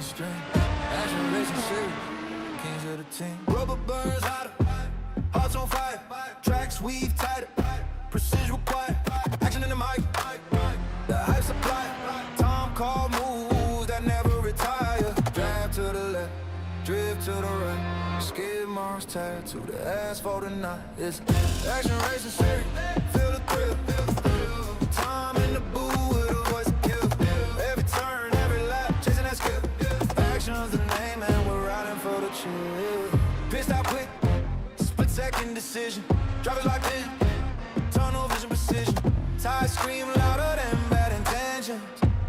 string. Action racing series, kings of the team. Rubber burns hotter, hearts on fire. Tracks weave tighter, precision required. Action in the mic, the hype supply. Tom call moves that never retire. Drive to the left, drift to the right. Skid marks tied to the asphalt tonight. It's action racing series, feel the thrill. Tom in the booth with a voice to kill. Every turn, every lap, chasing that skill. Action's the name and we're riding for the chill. Pissed out quick, split second decision. Drivers locked in, tunnel vision precision. Ties scream louder than bad intentions.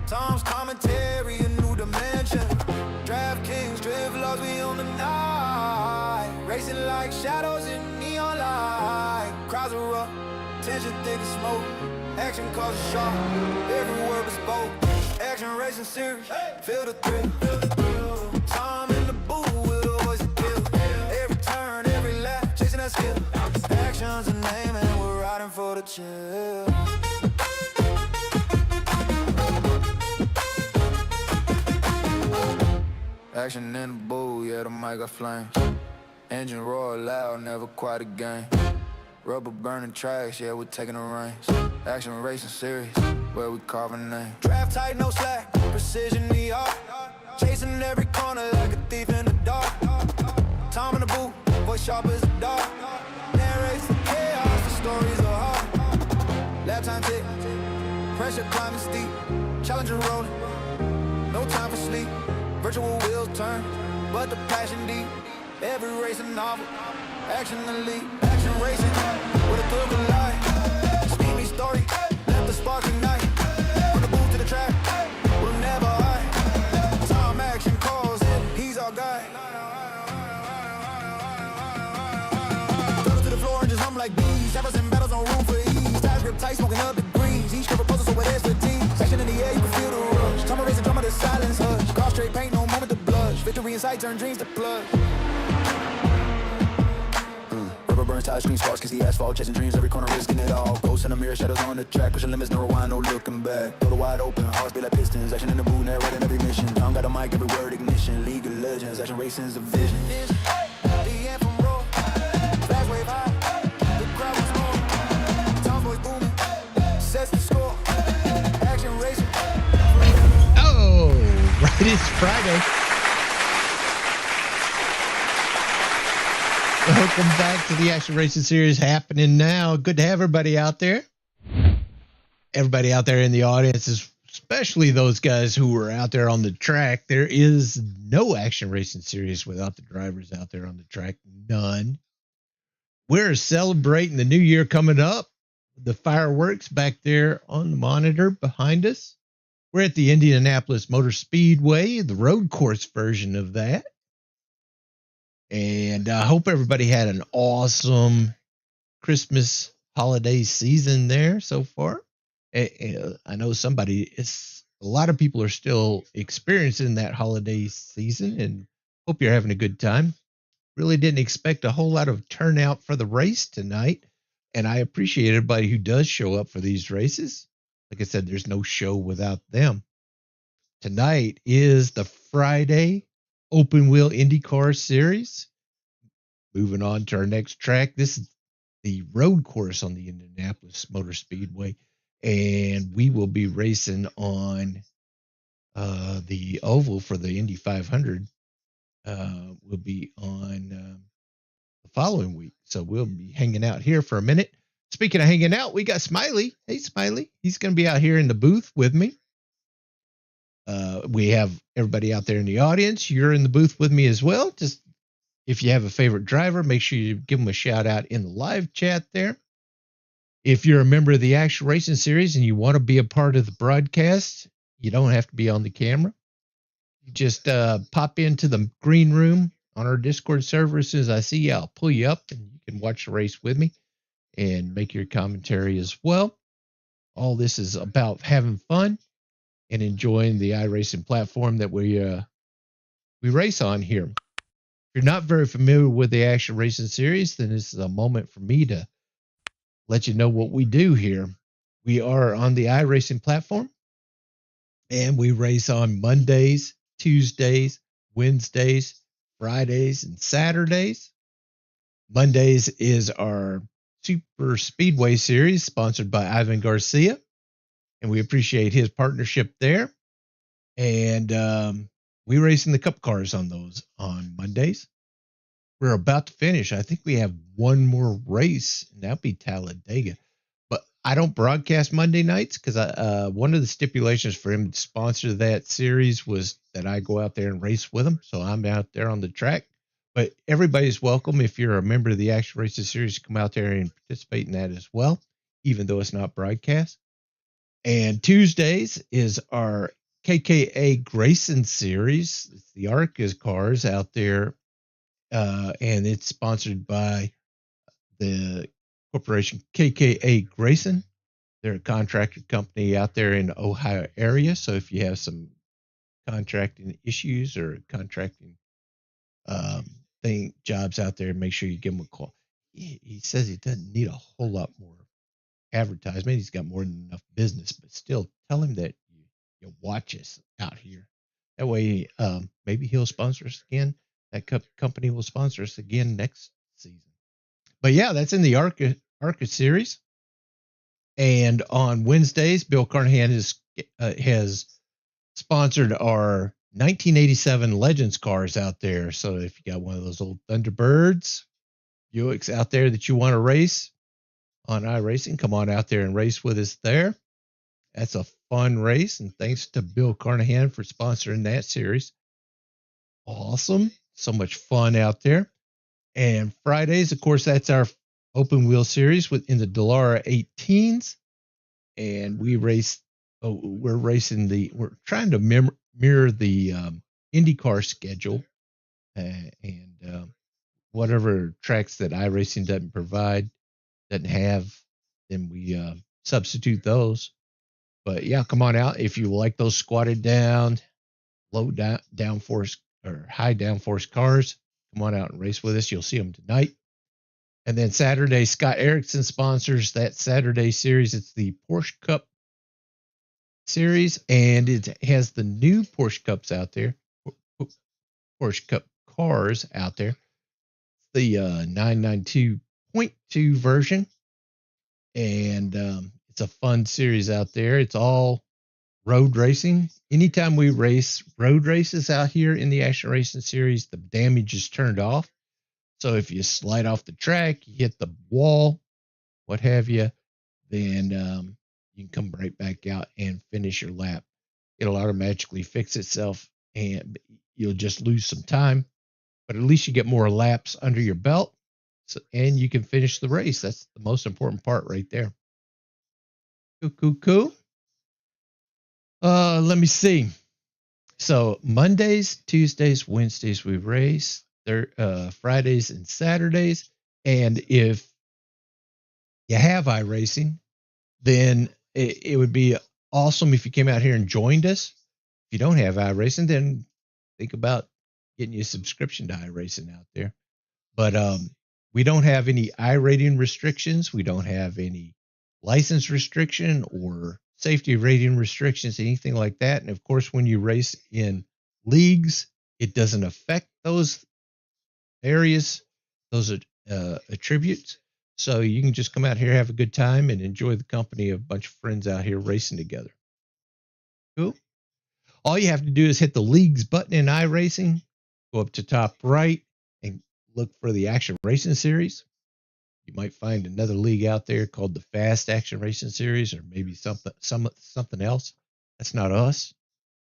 Tom's commentary, a new dimension. DraftKings, drift laws, we on the night. Racing like shadows in neon light. Crowds erupt, tension thick as smoke. Action causes shock, every word bespoke. Action racing series, feel the thrill. Tom in the booth with a voice to kill. Every turn, every lap, chasing that skill. Action's a name and we're riding for the chill. Action in the booth, yeah, the mic got flames. Engine roar loud, never quite a game. Rubber burning tracks, yeah, we're taking the reins. Action racing series, where we carving names. Draft tight, no slack, precision the art. Chasing every corner like a thief in the dark. Tom in the booth, voice sharp as a dart. Narrates the chaos, the stories are hard. Lap time tick, pressure climbing steep. Challenger rolling, no time for sleep. Virtual wheels turn, but the passion deep. Every race a novel, action the lead. Action racing, with a thrill collide. Steamy story, let the spark ignite. From the booth to the track, we'll never hide. Tom action calls it, he's our guy. Throw it to the floor and just hum like bees. Showers and battles on room for ease. Ties grip tight, smoking up degrees. Each curve proposal so it adds fatigue. Action in the air, you can feel the rush. Tom racing drama, the silence hush. Cross straight paint, no moment to blush. Victory in sight, turn dreams to blood. Rubber burns, tires, screen sparks, kiss the asphalt, chasing dreams, every corner risking it all. Ghosts in the mirror, shadows on the track, pushing limits, no rewind, no looking back. Total wide open, hearts beat like pistons, action in the booth, narrating every mission. Tom got a mic, every word ignition, League of Legends, action racing's a vision. The anthem roar, flash wave high, the crowd was roaring, Tom's voice booming, sets the score, action racing. Oh, right, it's Friday. Welcome back to the Action Racing Series happening now. Good to have everybody out there. Everybody out there in the audience, especially those guys who were out there on the track. There is no Action Racing Series without the drivers out there on the track. None. We're celebrating the new year coming up. The fireworks back there on the monitor behind us. We're at the Indianapolis Motor Speedway, the road course version of that. And I hope everybody had an awesome Christmas holiday season there so far. I know a lot of people are still experiencing that holiday season and hope you're having a good time. Really didn't expect a whole lot of turnout for the race tonight. And I appreciate everybody who does show up for these races. Like I said, there's no show without them. Tonight is the Friday Open Wheel IndyCar Series. Moving on to our next track. This is the road course on the Indianapolis Motor Speedway. And we will be racing on the oval for the Indy 500. We'll be on the following week. So we'll be hanging out here for a minute. Speaking of hanging out, we got Smiley. Hey, Smiley. He's going to be out here in the booth with me. We have everybody out there in the audience. You're in the booth with me as well. Just if you have a favorite driver, make sure you give them a shout out in the live chat there. If you're a member of the Action Racing Series and you want to be a part of the broadcast, you don't have to be on the camera. You just pop into the green room on our Discord server. As soon as I see you, I'll pull you up and you can watch the race with me and make your commentary as well. All this is about having fun and enjoying the iRacing platform that we race on here. If you're not very familiar with the Action Racing Series, then this is a moment for me to let you know what we do here. We are on the iRacing platform, and we race on Mondays Tuesdays, Wednesdays, Fridays, and Saturdays. Mondays is our Super Speedway series sponsored by Ivan Garcia, and we appreciate his partnership there. And we race in the Cup cars on those on Mondays. We're about to finish. I think we have one more race, and that'll be Talladega. But I don't broadcast Monday nights because one of the stipulations for him to sponsor that series was that I go out there and race with him. So I'm out there on the track. But everybody's welcome if you're a member of the Action Races series to come out there and participate in that as well, even though it's not broadcast. And Tuesdays is our KKA Grayson series. It's the ARCA cars out there, and it's sponsored by the corporation KKA Grayson. They're a contractor company out there in the Ohio area. So if you have some contracting issues or contracting jobs out there, make sure you give him a call. He says he doesn't need a whole lot more advertisement. He's got more than enough business, but still tell him that you watch us out here. That way, maybe he'll sponsor us again. That company will sponsor us again next season. But yeah, that's in the ARCA series. And on Wednesdays, Bill Carnahan has sponsored our 1987 Legends cars out there. So if you got one of those old Thunderbirds, Buicks out there that you want to race on iRacing, come on out there and race with us there. That's a fun race. And thanks to Bill Carnahan for sponsoring that series. Awesome. So much fun out there. And Fridays, of course, that's our open wheel series in the Dallara 18s. And we're trying to mirror the IndyCar schedule, and whatever tracks that iRacing doesn't have, then we substitute those. But yeah, come on out if you like those squatted down, low downforce or high downforce cars. Come on out and race with us. You'll see them tonight. And then Saturday, Scott Erickson sponsors that Saturday series. It's the Porsche Cup series, and it has the new Porsche Cups out there, Porsche Cup cars out there. The 992.2 version, and it's a fun series out there. It's all road racing. Anytime we race road races out here in the Action Racing series, the damage is turned off. So if you slide off the track, you hit the wall, what have you, then you can come right back out and finish your lap. It'll automatically fix itself, and you'll just lose some time, but at least you get more laps under your belt, and you can finish the race. That's the most important part right there. Cool. Let me see. So Mondays, Tuesdays, Wednesdays we race. Fridays and Saturdays. And if you have iRacing, then it would be awesome if you came out here and joined us. If you don't have iRacing, then think about getting you a subscription to iRacing out there. But we don't have any iRating restrictions. We don't have any license restriction or safety rating restrictions, anything like that. And of course, when you race in leagues, it doesn't affect those areas, those attributes. So you can just come out here, have a good time, and enjoy the company of a bunch of friends out here racing together. Cool. All you have to do is hit the leagues button in iRacing, go up to top right, and look for the Action Racing Series. You might find another league out there called the Fast Action Racing Series, or maybe something else. That's not us.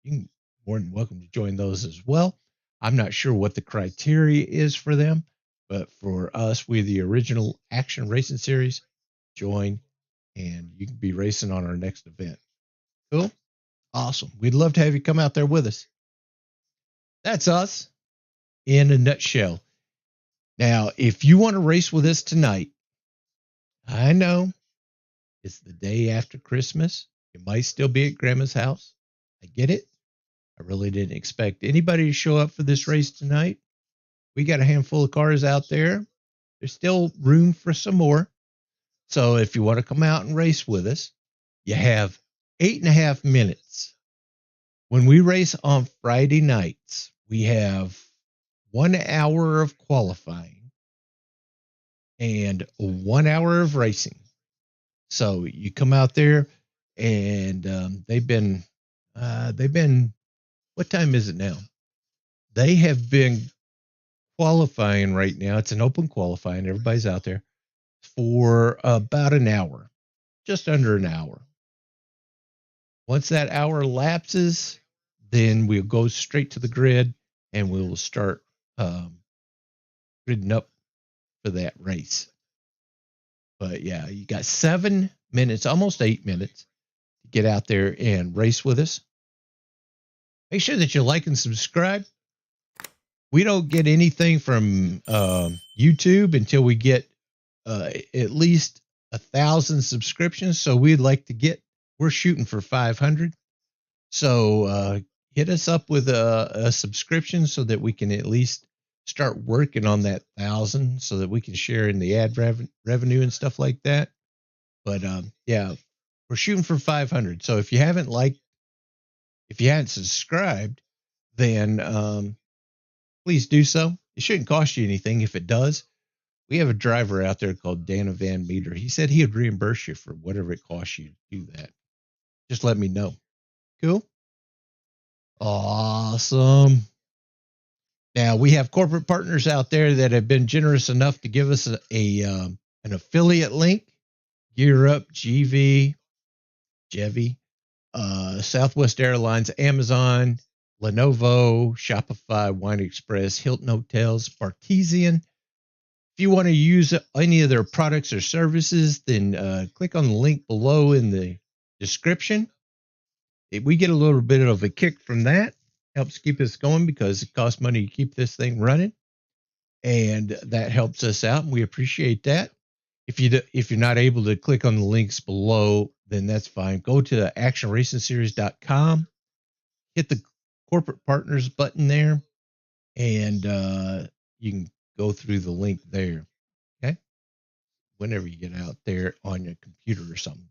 You can more than welcome to join those as well. I'm not sure what the criteria is for them, but for us, we're the original Action Racing Series. Join, and you can be racing on our next event. Cool? Awesome. We'd love to have you come out there with us. That's us in a nutshell. Now, if you want to race with us tonight, I know it's the day after Christmas. You might still be at Grandma's house. I get it. I really didn't expect anybody to show up for this race tonight. We got a handful of cars out there. There's still room for some more. So if you want to come out and race with us, you have 8.5 minutes when we race on Friday nights, we have 1 hour of qualifying and 1 hour of racing. So you come out there, and they've been, what time is it now? They have been qualifying right now. It's an open qualifying. Everybody's out there for about an hour, just under an hour. Once that hour lapses, then we'll go straight to the grid and we will start gridding up for that race. But yeah, you got 7 minutes, almost 8 minutes to get out there and race with us. Make sure that you like and subscribe. We don't get anything from YouTube until we get at least 1,000 subscriptions. So we're shooting for 500. So hit us up with a subscription so that we can at least start working on that 1,000 so that we can share in the ad revenue and stuff like that. But yeah, we're shooting for 500. So if you haven't subscribed, then please do so. It shouldn't cost you anything. If it does, we have a driver out there called Dana Van Meter. He said he would reimburse you for whatever it costs you to do that. Just let me know. Cool. Awesome. Now we have corporate partners out there that have been generous enough to give us an affiliate link. Gear Up, Jevy, Southwest Airlines, Amazon, Lenovo, Shopify, Wine Express, Hilton Hotels, Bartesian. If you want to use any of their products or services, then click on the link below in the description. We get a little bit of a kick from that. Helps keep us going because it costs money to keep this thing running. And that helps us out, and we appreciate that. If you're not able to click on the links below, then that's fine. Go to actionracingseries.com, hit the corporate partners button there, and you can go through the link there. Okay, whenever you get out there on your computer or something.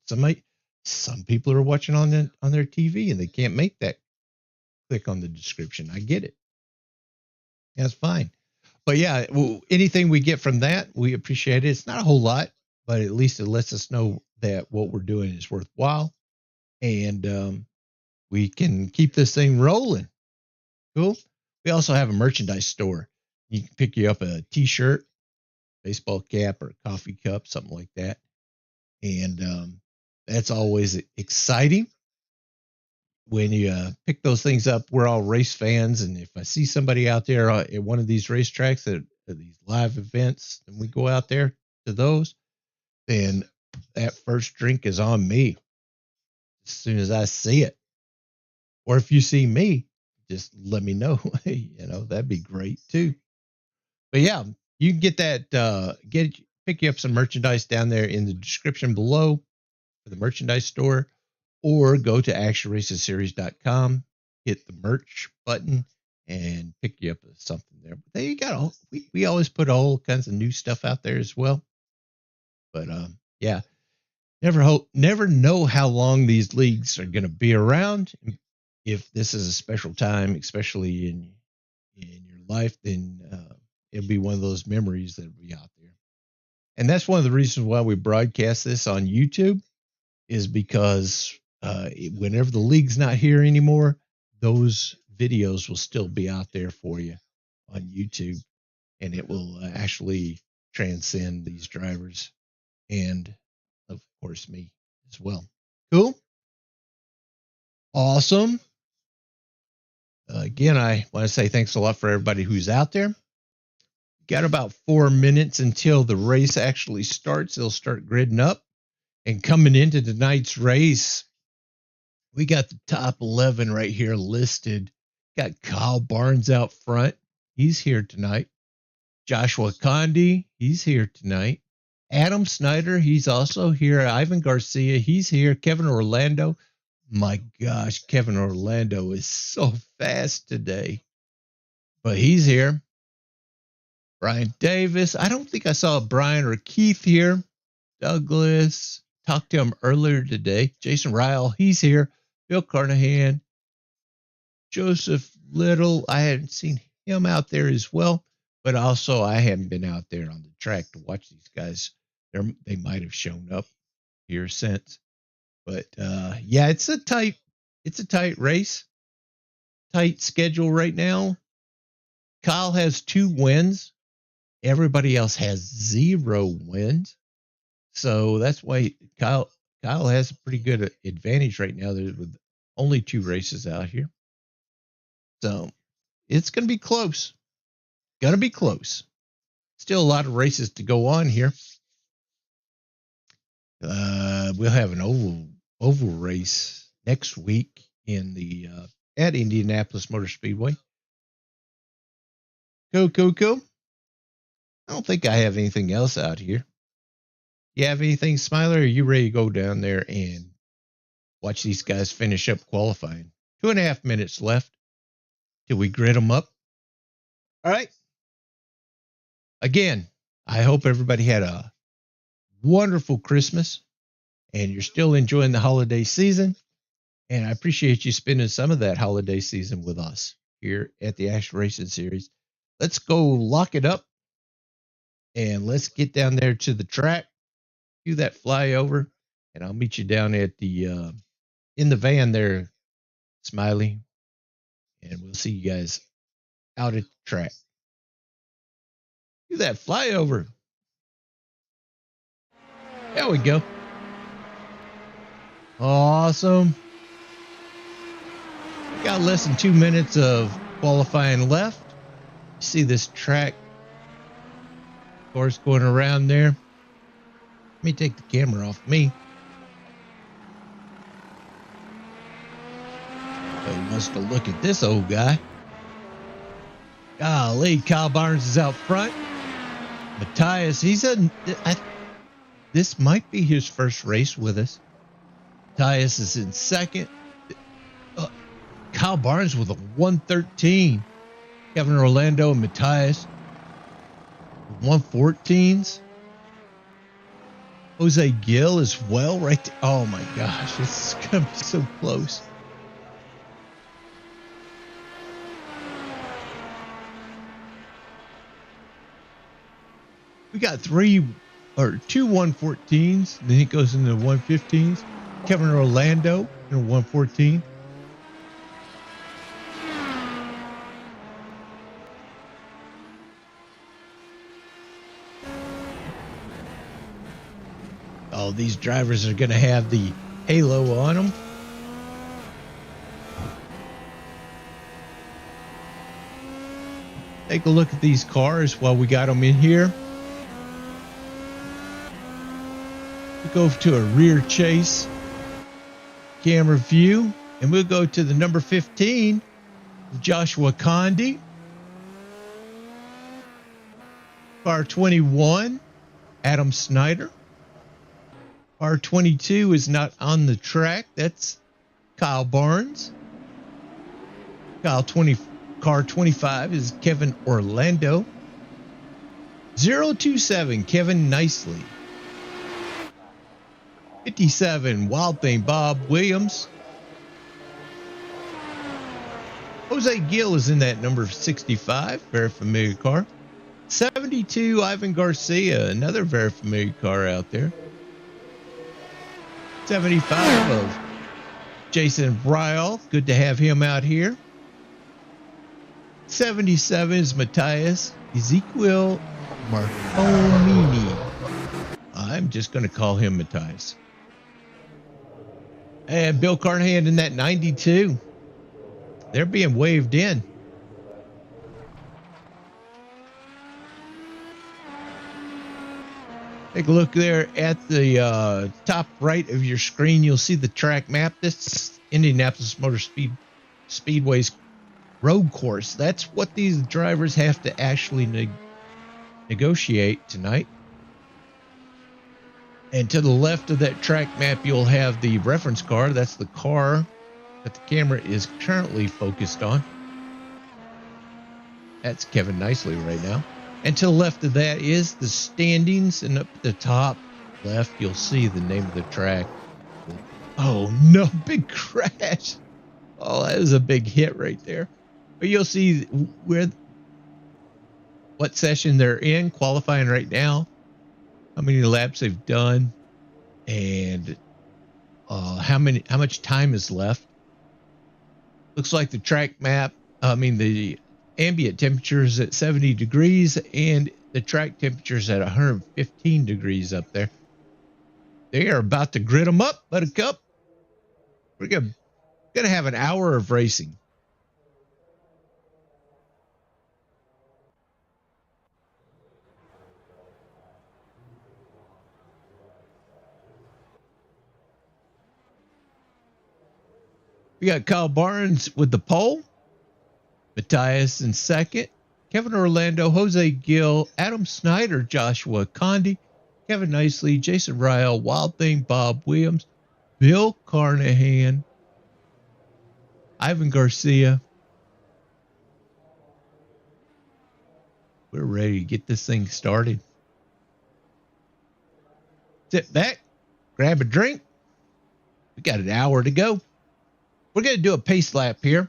Some people are watching on their TV and they can't make that click on the description. I get it. That's fine. But yeah, anything we get from that, we appreciate it. It's not a whole lot, but at least it lets us know that what we're doing is worthwhile, and we can keep this thing rolling. Cool. We also have a merchandise store. You can pick you up a T-shirt, baseball cap, or a coffee cup, something like that, and that's always exciting. When you pick those things up, we're all race fans, and if I see somebody out there at one of these racetracks at these live events, and we go out there to those, then that first drink is on me as soon as I see it. Or if you see me, just let me know. That'd be great too. But yeah, you can get that, pick you up some merchandise down there in the description below for the merchandise store. Or go to actionracingseries.com, hit the merch button, and pick you up something there. But there you go. We always put all kinds of new stuff out there as well. But yeah, never know how long these leagues are going to be around. If this is a special time, especially in your life, then it'll be one of those memories that'll be out there. And that's one of the reasons why we broadcast this on YouTube, is because whenever the league's not here anymore, those videos will still be out there for you on YouTube, and it will actually transcend these drivers and, of course, me as well. Cool. Awesome. Again, I want to say thanks a lot for everybody who's out there. Got about 4 minutes until the race actually starts. They'll start gridding up. And coming into tonight's race, we got the top 11 right here listed. Got Kyle Barnes out front. He's here tonight. Joshua Condi, he's here tonight. Adam Snyder, he's also here. Ivan Garcia, he's here. Kevin Orlando. My gosh, Kevin Orlando is so fast today. But he's here. Brian Davis. I don't think I saw Brian or Keith here. Douglas. Talked to him earlier today. Jason Ryle, he's here. Bill Carnahan. Joseph Little, I hadn't seen him out there as well, but also I haven't been out there on the track to watch these guys. They might have shown up here since, but yeah, it's a tight race, tight schedule right now. Kyle has 2 wins. Everybody else has 0 wins. So that's why Kyle has a pretty good advantage right now. There's with only 2 races out here. So it's going to be close. Going to be close. Still a lot of races to go on here. We'll have an oval race next week in the at Indianapolis Motor Speedway. Cool. I don't think I have anything else out here. You have anything, Smiler? Or are you ready to go down there and watch these guys finish up qualifying? 2.5 minutes left till we grid them up. All right. Again, I hope everybody had a wonderful Christmas and you're still enjoying the holiday season. And I appreciate you spending some of that holiday season with us here at the Action Racing Series. Let's go lock it up and let's get down there to the track, do that flyover, and I'll meet you down at the in the van there, Smiley, and we'll see you guys out at the track. Do that flyover. There we go. Awesome. Got less than 2 minutes of qualifying left. You see this track course going around there. Let me take the camera off me. So he wants to look at this old guy. Golly, Kyle Barnes is out front. Matthias, this might be his first race with us. Matthias is in second. Kyle Barnes with a 113. Kevin Orlando and Matthias 114s. Jose Gill as well, right there. Oh my gosh, this is gonna be so close. We got 2 114s, then it goes into 115s. Kevin Orlando in a 114. Oh, these drivers are going to have the halo on them. Take a look at these cars while we got them in here. We go to a rear chase camera view, and we'll go to the number 15, Joshua Condi. Car 21, Adam Snyder. Car 22 is not on the track. That's Kyle Barnes. Car 25 is Kevin Orlando. 027, Kevin Nicely. 57, Wild Thing, Bob Williams. Jose Gill is in that number 65, very familiar car. 72, Ivan Garcia, another very familiar car out there. 75 of Jason Bryle, good to have him out here. 77 is Matthias Ezequiel Marcomini. I'm just going to call him Matthias. And Bill Carnahan in that 92. They're being waved in. Take a look there at the top right of your screen. You'll see the track map. This is Indianapolis Motor Speedway's road course. That's what these drivers have to actually negotiate tonight. And to the left of that track map, you'll have the reference car. That's the car that the camera is currently focused on. That's Kevin Nicely right now. And to the left of that is the standings, and up at the top left, you'll see the name of the track. Oh no, big crash. Oh, that was a big hit right there. But you'll see what session they're in, qualifying right now, how many laps they've done, and how much time is left. Looks like the track map, the ambient temperature is at 70 degrees and the track temperature is at 115 degrees up there. They are about to grid them up, Buttercup. We're gonna have an hour of racing. We got Kyle Barnes with the pole, Matthias in second, Kevin Orlando, Jose Gill, Adam Snyder, Joshua Condi, Kevin Nicely, Jason Ryle, Wild Thing, Bob Williams, Bill Carnahan, Ivan Garcia. We're ready to get this thing started. Sit back, grab a drink. We got an hour to go. We're going to do a pace lap here.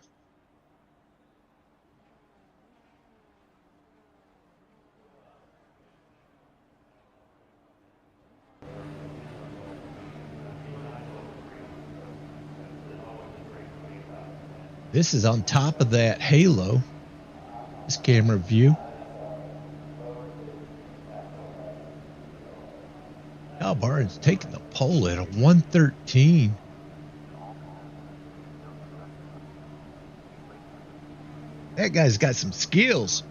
This is on top of that halo. This camera view. Kyle Barnes taking the pole at a 113. That guy's got some skills.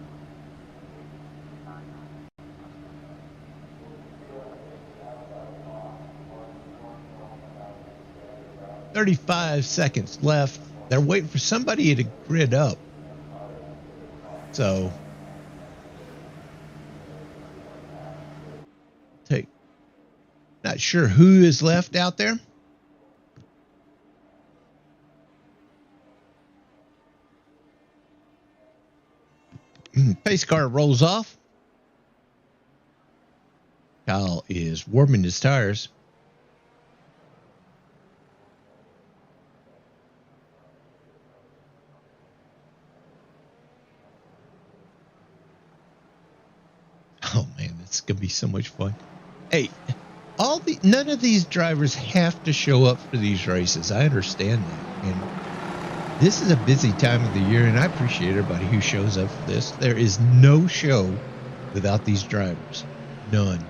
"35 seconds left. They're waiting for somebody to grid up. So not sure who is left out there. Pace car rolls off. Kyle is warming his tires. Oh man, it's gonna be so much fun. Hey, none of these drivers have to show up for these races. I understand that. And this is a busy time of the year, and I appreciate everybody who shows up for this. There is no show without these drivers. None.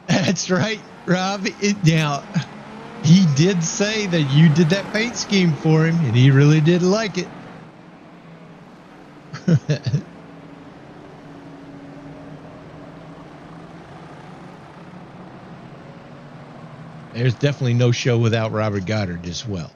That's right, Rob. Now, he did say that you did that paint scheme for him, and he really did like it. There's definitely no show without Robert Goddard as well.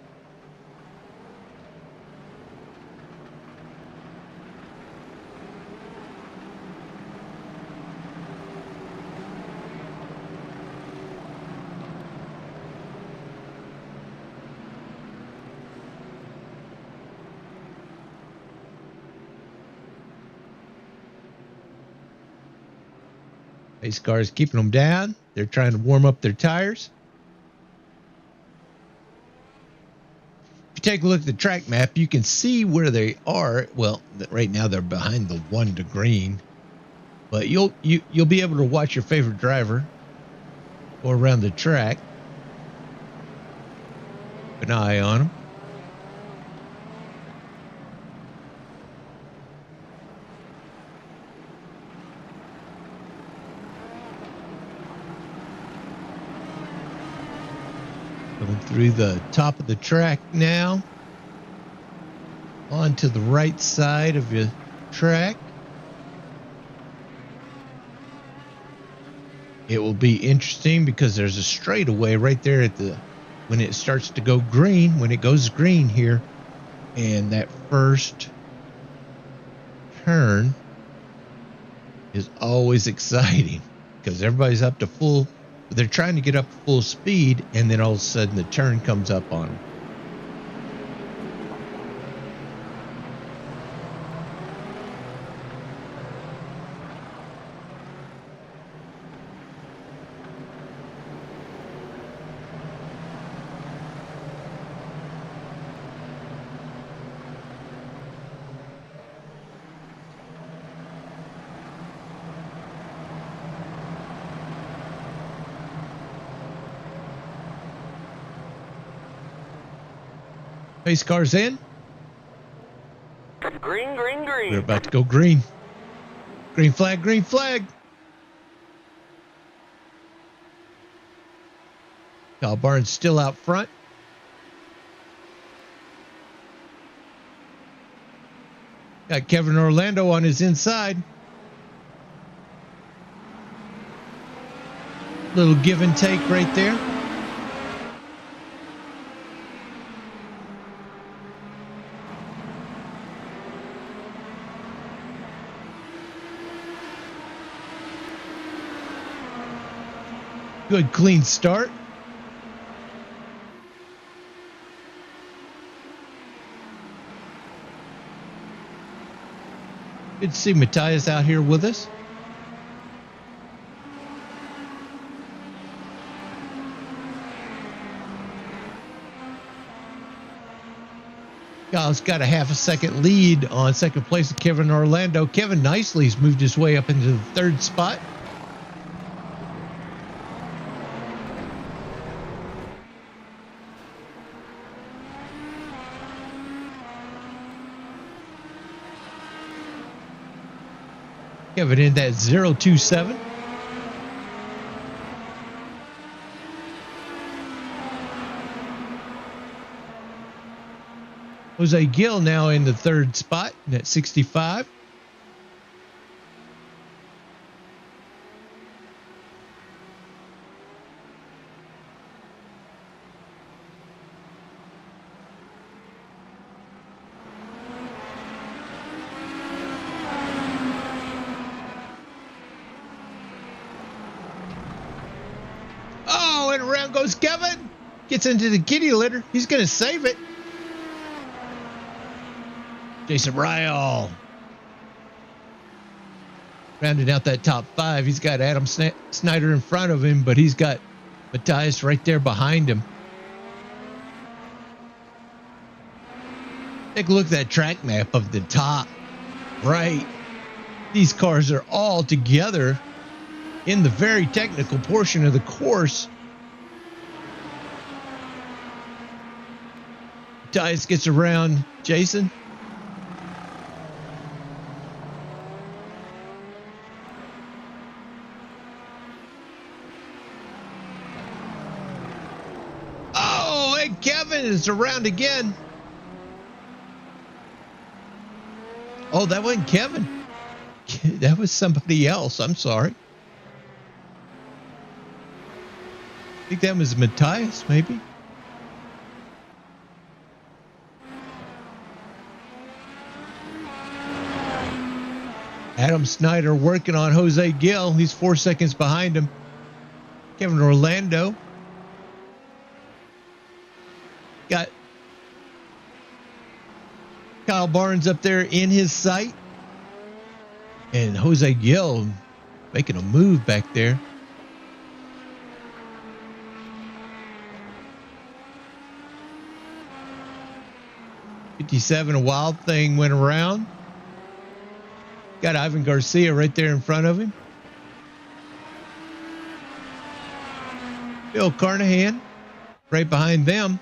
Pace cars keeping them down. They're trying to warm up their tires. If you take a look at the track map, you can see where they are. Well, right now they're behind the 1 to green, but you'll be able to watch your favorite driver go around the track. Keep an eye on them. Going through the top of the track now. On to the right side of your track. It will be interesting because there's a straightaway right there at when it starts to go green, when it goes green here. And that first turn is always exciting because everybody's up to full. They're trying to get up full speed, and then all of a sudden the turn comes up on them. Pace cars in. Green, green, green. We're about to go green. Green flag, green flag. Kyle Barnes still out front. Got Kevin Orlando on his inside. Little give and take right there. Good clean start. Good to see Matthias out here with us. Kyle's got a half a second lead on second place of Kevin Orlando. Kevin nicely's moved his way up into the third spot. Kevin in that 027. Jose Gill now in the third spot at 65. Oh, and around goes Kevin. Gets into the kitty litter. He's going to save it. Jason Ryall rounding out that top five. He's got Adam Snyder in front of him, but he's got Matthias right there behind him. Take a look at that track map of the top right. These cars are all together in the very technical portion of the course. Matthias gets around Jason. Kevin is around again. Oh, that wasn't Kevin. That was somebody else. I'm sorry. I think that was Matthias, maybe. Adam Snyder working on Jose Gill. He's 4 seconds behind him. Kevin Orlando. Got Kyle Barnes up there in his sight. And Jose Gill making a move back there. '57, a wild thing went around. Got Ivan Garcia right there in front of him. Bill Carnahan right behind them.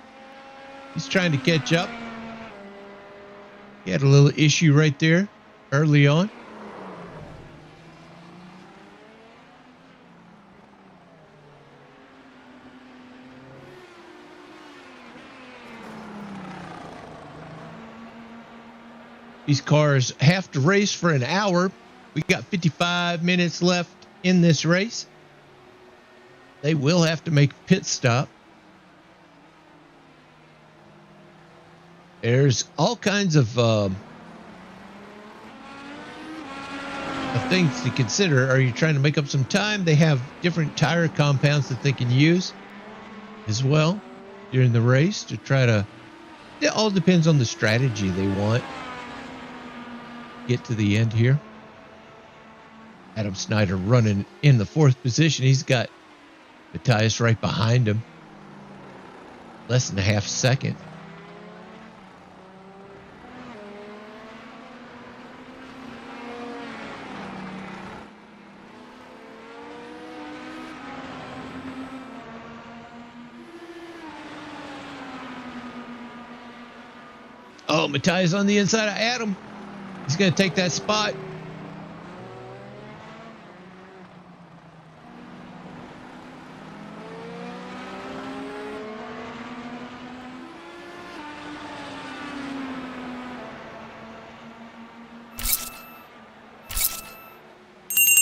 He's trying to catch up. He had a little issue right there early on. These cars have to race for an hour. We got 55 minutes left in this race. They will have to make a pit stop. There's all kinds of things to consider. Are you trying to make up some time? They have different tire compounds that they can use as well during the race to try to. It all depends on the strategy they want. Get to the end here. Adam Snyder running in the fourth position. He's got Matthias right behind him. Less than a half second. Oh, Matthias on the inside of Adam. He's going to take that spot.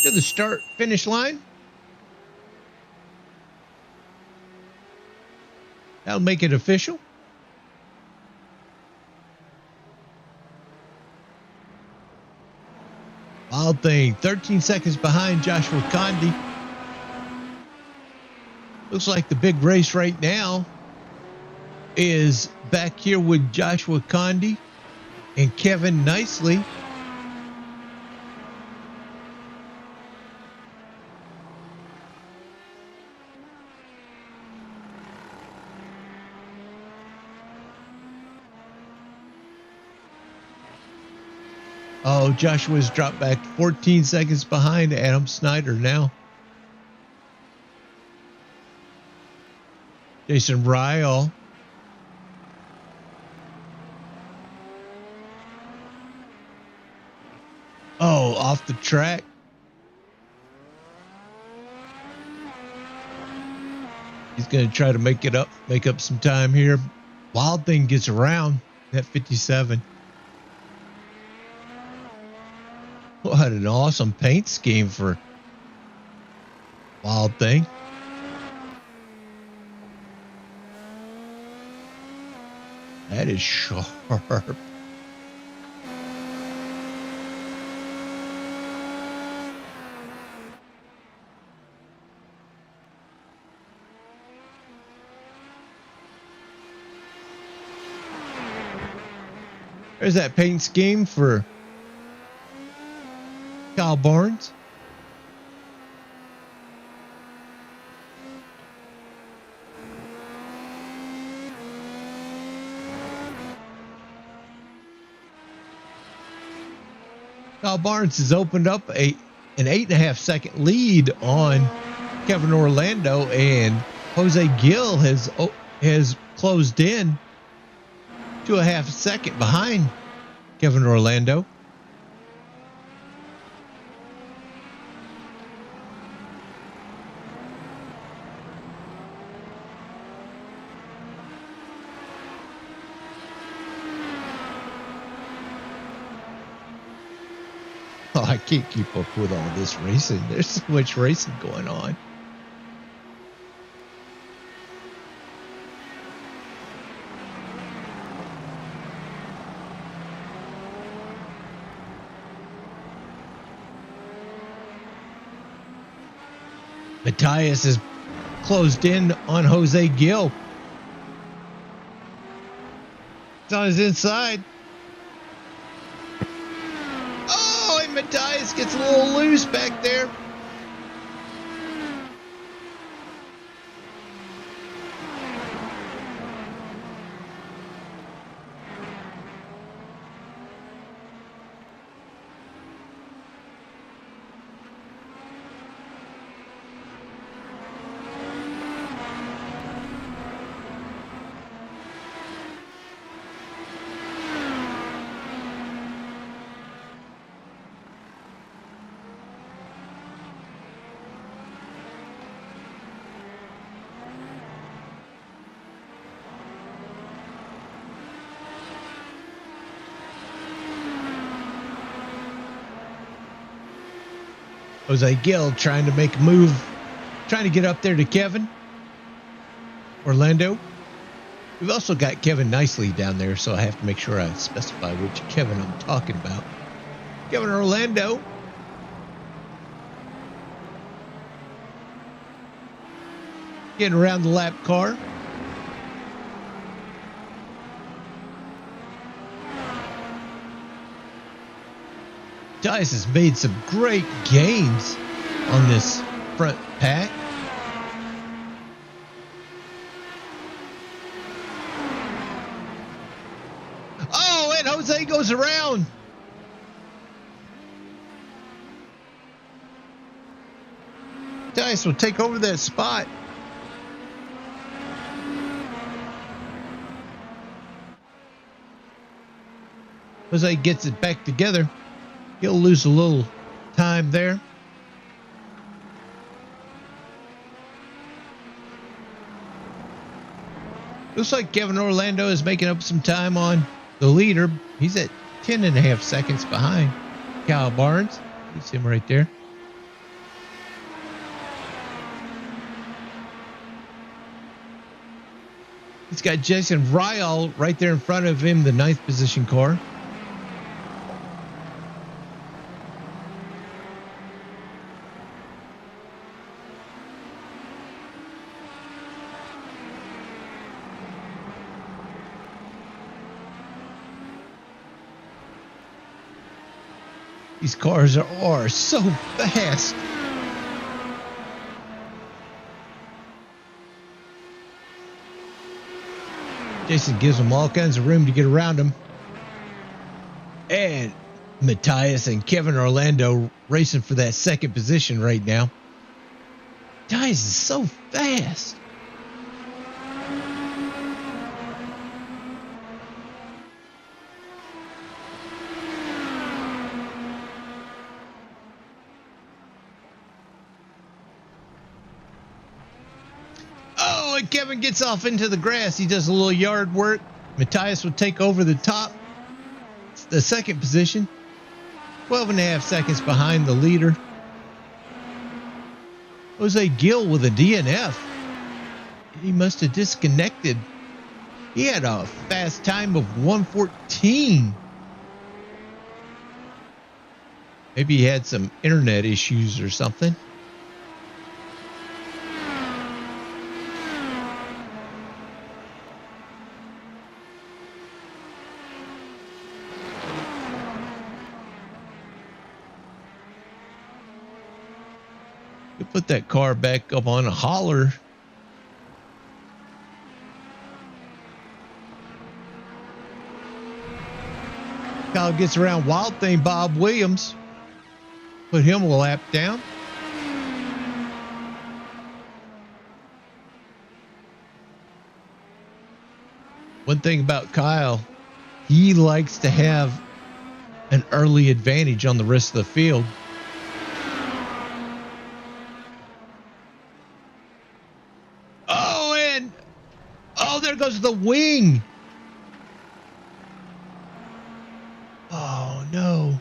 To the start finish line. That'll make it official. Wild Thing, 13 seconds behind Joshua Condi. Looks like the big race right now is back here with Joshua Condi and Kevin Nicely. Oh, Joshua's dropped back 14 seconds behind Adam Snyder now. Jason Ryle. Oh, off the track. He's going to try to make up some time here. Wild Thing gets around at 57. What an awesome paint scheme for Wild Thing. That is sharp. There's that paint scheme for Kyle Barnes. Kyle Barnes has opened up an 8.5 second lead on Kevin Orlando, and Jose Gill has closed in 2.5 seconds behind Kevin Orlando. Oh, I can't keep up with all this racing. There's so much racing going on. Matthias is closed in on Jose Gill. It's on his inside. Oh, and Matthias gets a little loose back there. Jose Gill trying to make a move, trying to get up there to Kevin Orlando. We've also got Kevin Nicely down there, so I have to make sure I specify which Kevin I'm talking about. Kevin Orlando. Getting around the lap car. Dice has made some great gains on this front pack. Oh, and Jose goes around. Dice will take over that spot. Jose gets it back together. He'll lose a little time there. Looks like Kevin Orlando is making up some time on the leader. He's at 10.5 seconds behind Kyle Barnes. You see him right there. He's got Jason Ryall right there in front of him, the 9th position car. These cars are so fast. Jason gives them all kinds of room to get around him. And Matthias and Kevin Orlando racing for that 2nd position right now. Matthias is so fast. And Kevin gets off into the grass. He does a little yard work. Matthias will take over the top. It's the 2nd position. 12.5 seconds behind the leader. Jose Gill with a DNF. He must have disconnected. He had a fast time of 1:14. Maybe he had some internet issues or something. Put that car back up on a holler. Kyle gets around Wild Thing Bob Williams. Put him a lap down. One thing about Kyle, he likes to have an early advantage on the rest of the field. There goes the wing. Oh, no.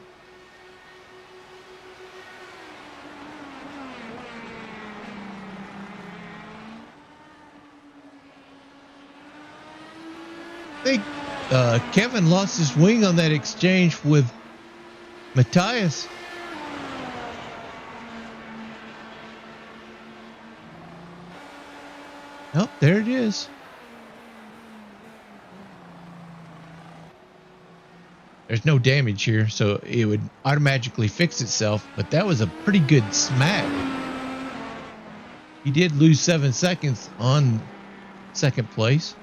I think Kevin lost his wing on that exchange with Matthias. Oh, there it is. There's no damage here, so it would automatically fix itself, but that was a pretty good smack. He did lose 7 seconds on 2nd place.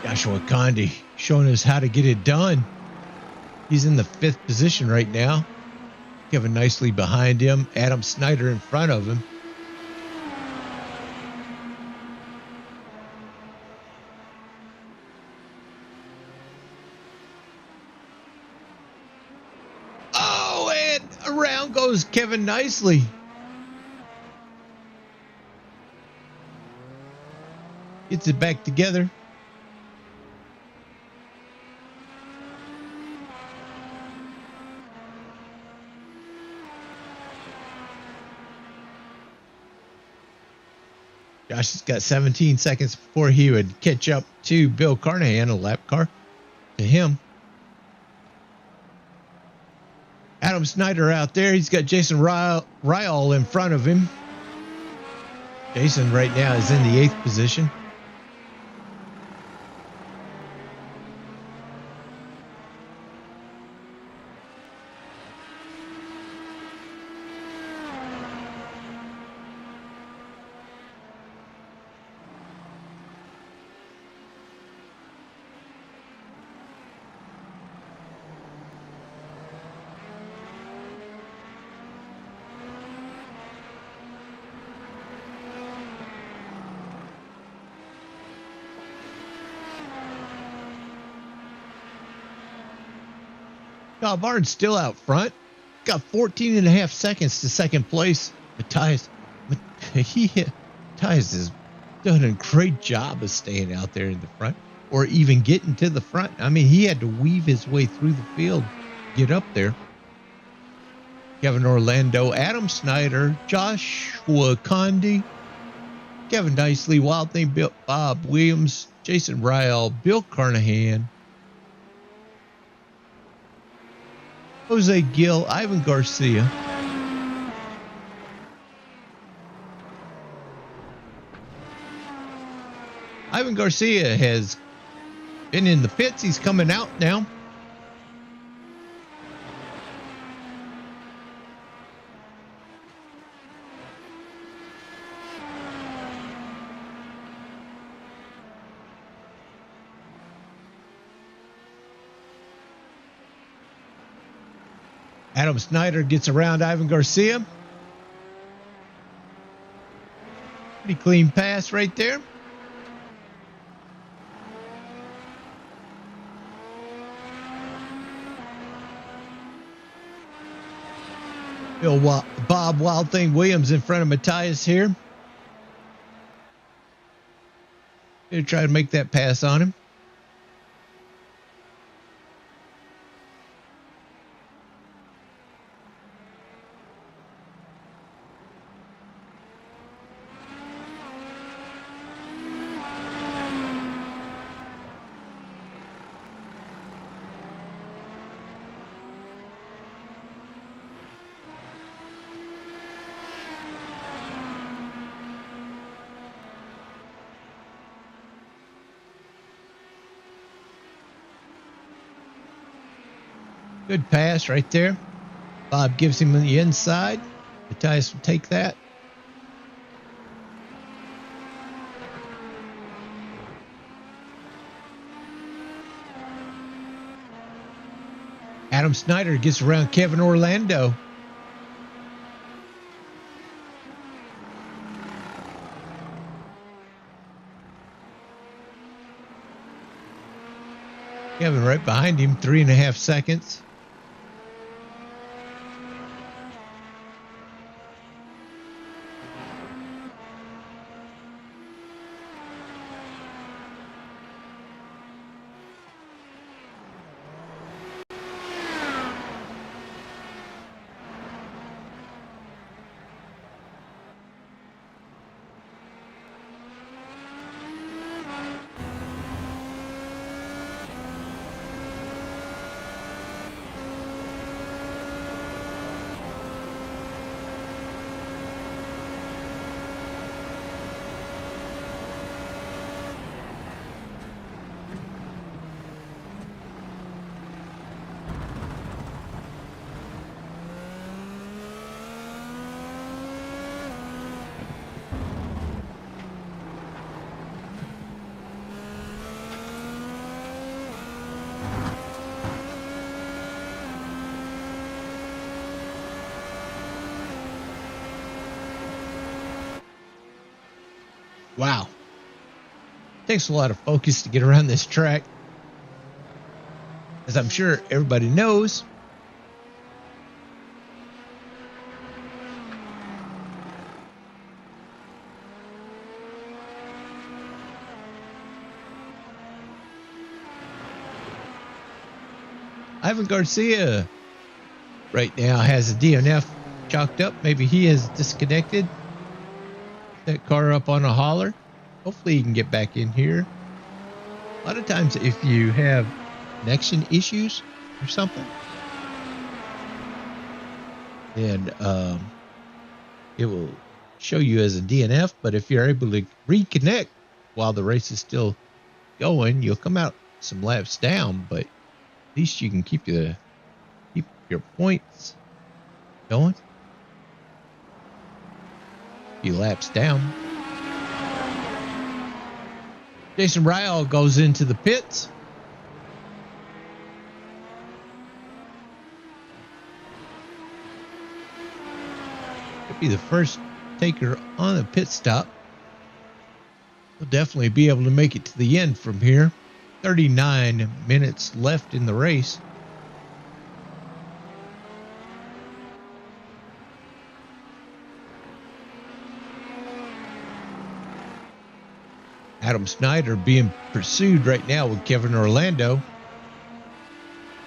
Joshua Condi showing us how to get it done. He's in the 5th position right now. Kevin nicely behind him. Adam Snyder in front of him. Oh, and around goes Kevin nicely. Gets it back together. Josh has got 17 seconds before he would catch up to Bill Carnahan, a lap car to him. Adam Snyder out there. He's got Jason Ryall in front of him. Jason right now is in the 8th position. Kyle Barnes still out front. Got 14 and a half seconds to second place. Matthias has done a great job of staying out there in the front or even getting to the front. I mean, he had to weave his way through the field, get up there. Kevin Orlando, Adam Snyder, Joshua Condi, Kevin Nicely, Wild Thing, Bob Williams, Jason Ryle, Bill Carnahan, Jose Gill, Ivan Garcia. Ivan Garcia has been in the pits. He's coming out now. Adam Snyder gets around Ivan Garcia. Pretty clean pass right there. Bob Wild Thing Williams in front of Matthias here. Gonna try to make that pass on him. Good pass right there. Bob gives him the inside. Matthias will take that. Adam Snyder gets around Kevin Orlando. Kevin right behind him, 3.5 seconds. Wow. Takes a lot of focus to get around this track. As I'm sure everybody knows, Ivan Garcia right now has a DNF chalked up. Maybe he has disconnected that car up on a hauler. Hopefully he can get back in here. A lot of times if you have connection issues or something, then it will show you as a DNF. But if you're able to reconnect while the race is still going, you'll come out some laps down, but at least you can keep your points going. Few laps down. Jason Ryle goes into the pits. Could be the first taker on the pit stop. He'll definitely be able to make it to the end from here. 39 minutes left in the race. Adam Snyder being pursued right now with Kevin Orlando.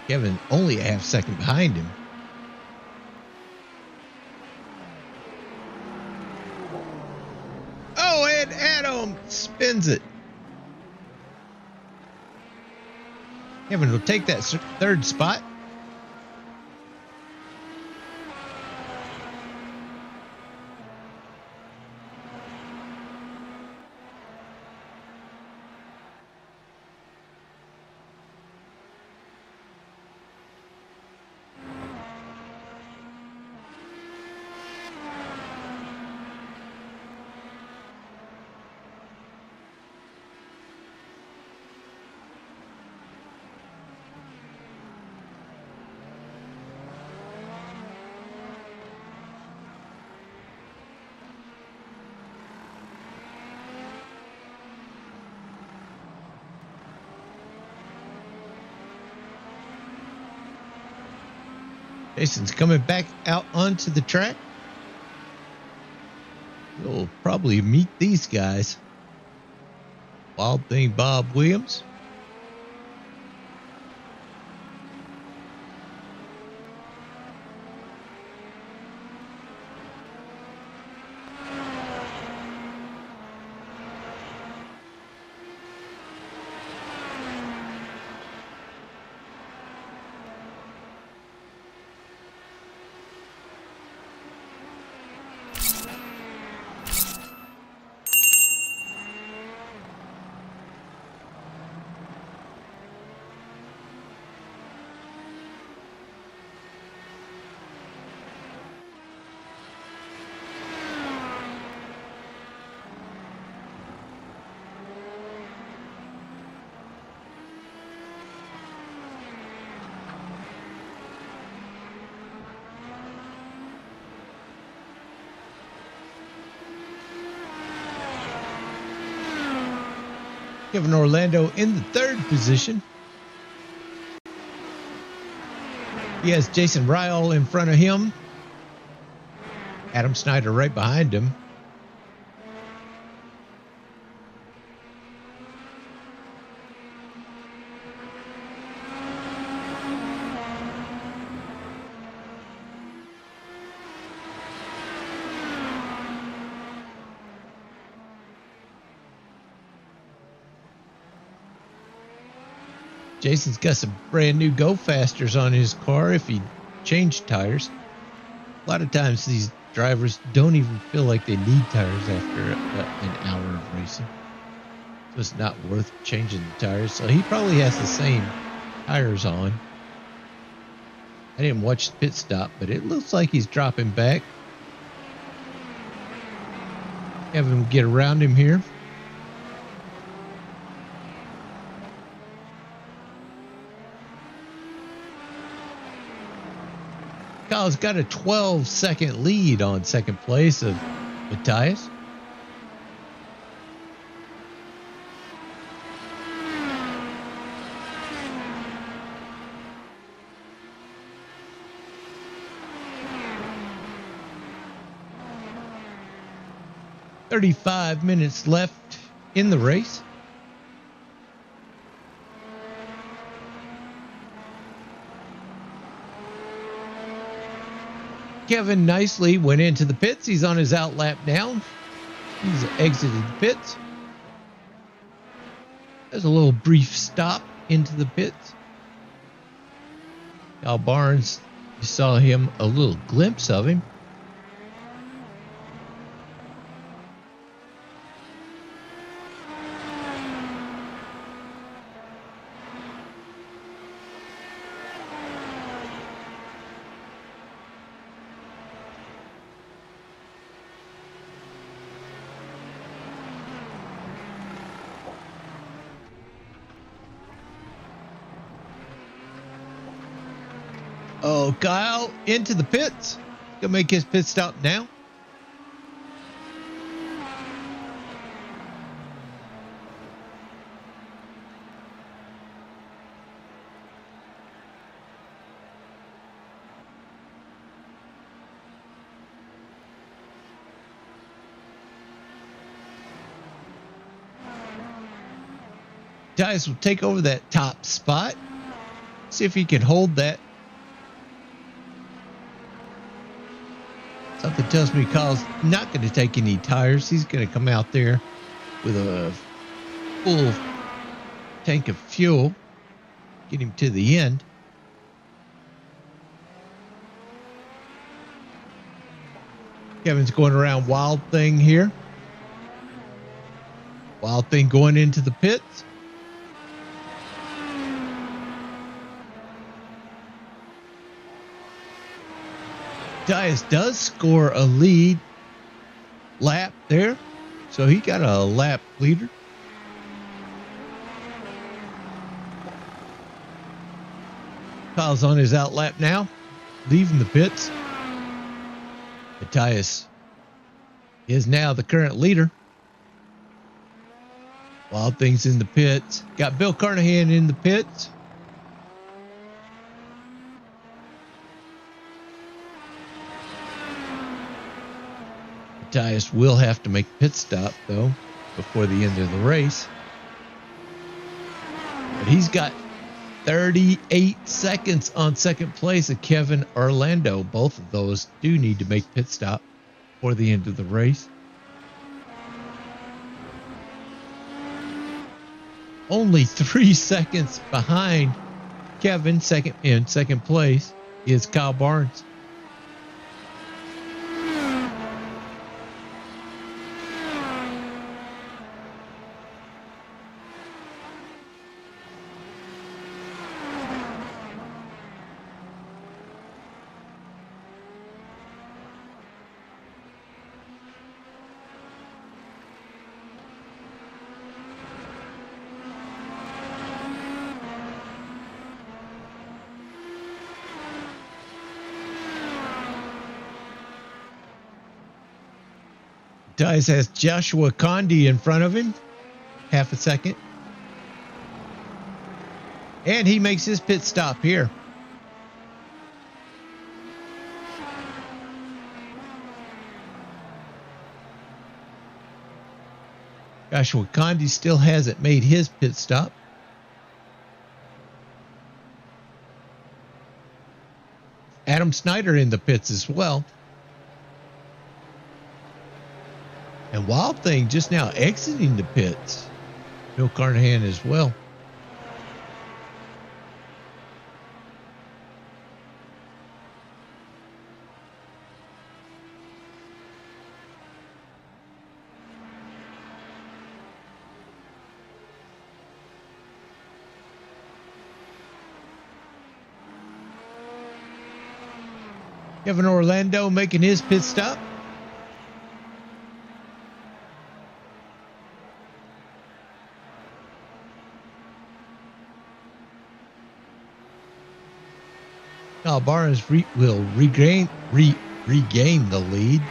Kevin only a half second behind him. Oh, and Adam spins it. Kevin will take that third spot. Jason's coming back out onto the track. We'll probably meet these guys. Wild Thing Bob Williams. Kevin Orlando in the third position. He has Jason Ryle in front of him. Adam Snyder right behind him. Jason's got some brand new Go Fasters on his car if he changed tires. A lot of times these drivers don't even feel like they need tires after an hour of racing. So it's not worth changing the tires. So he probably has the same tires on. I didn't watch the pit stop, but it looks like he's dropping back. Have him get around him here. Kyle's got a 12-second lead on second place of Matthias. "35 minutes left in the race." Kevin nicely went into the pits. He's on his out lap now. He's exited the pits. There's a little brief stop into the pits. Al Barnes, you saw him, a little glimpse of him. Oh, Kyle into the pits. Gonna make his pit stop now. Matthias will take over that top spot. See if he can hold that. Something tells me Kyle's not going to take any tires. He's going to come out there with a full tank of fuel. Get him to the end. Kevin's going around Wild Thing here. Wild Thing going into the pits. Matthias does score a lead lap there. So he got a lap leader. Kyle's on his out lap now, leaving the pits. Matthias is now the current leader. Wild Thing's in the pits. Got Bill Carnahan in the pits. Matthias will have to make a pit stop, though, before the end of the race. But he's got 38 seconds on second place of Kevin Orlando. Both of those do need to make pit stop before the end of the race. Only 3 seconds behind Kevin, in second place, is Kyle Barnes. Dice has Joshua Condi in front of him. Half a second. And he makes his pit stop here. Joshua Condi still hasn't made his pit stop. Adam Snyder in the pits as well. And Wild Thing just now exiting the pits. Bill Carnahan as well. Kevin Orlando making his pit stop. Kyle Barnes will regain the lead.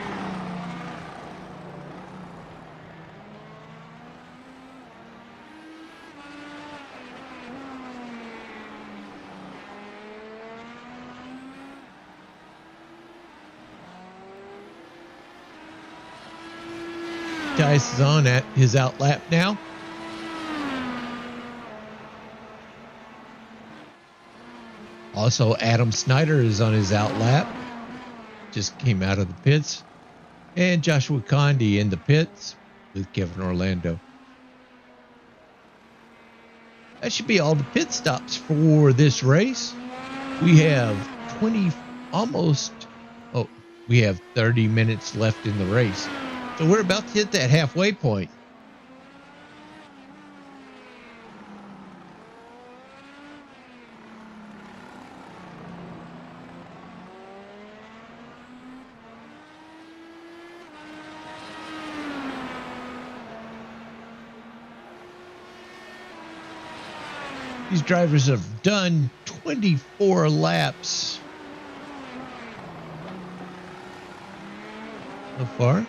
Tice is on at his out lap now. Also, Adam Snyder is on his out lap. Just came out of the pits. And Joshua Condi in the pits with Kevin Orlando. That should be all the pit stops for this race. We have 30 minutes left in the race. So we're about to hit that halfway point. These drivers have done 24 laps so far.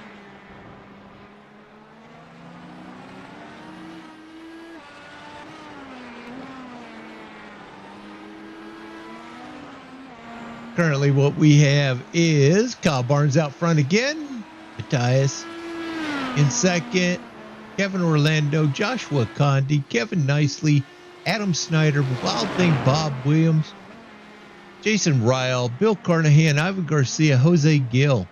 Currently what we have is Kyle Barnes out front again. Matthias in second. Kevin Orlando, Joshua Condi, Kevin Nicely, Adam Snyder, Wild Thing Bob Williams, Jason Ryle, Bill Carnahan, Ivan Garcia, Jose Gill.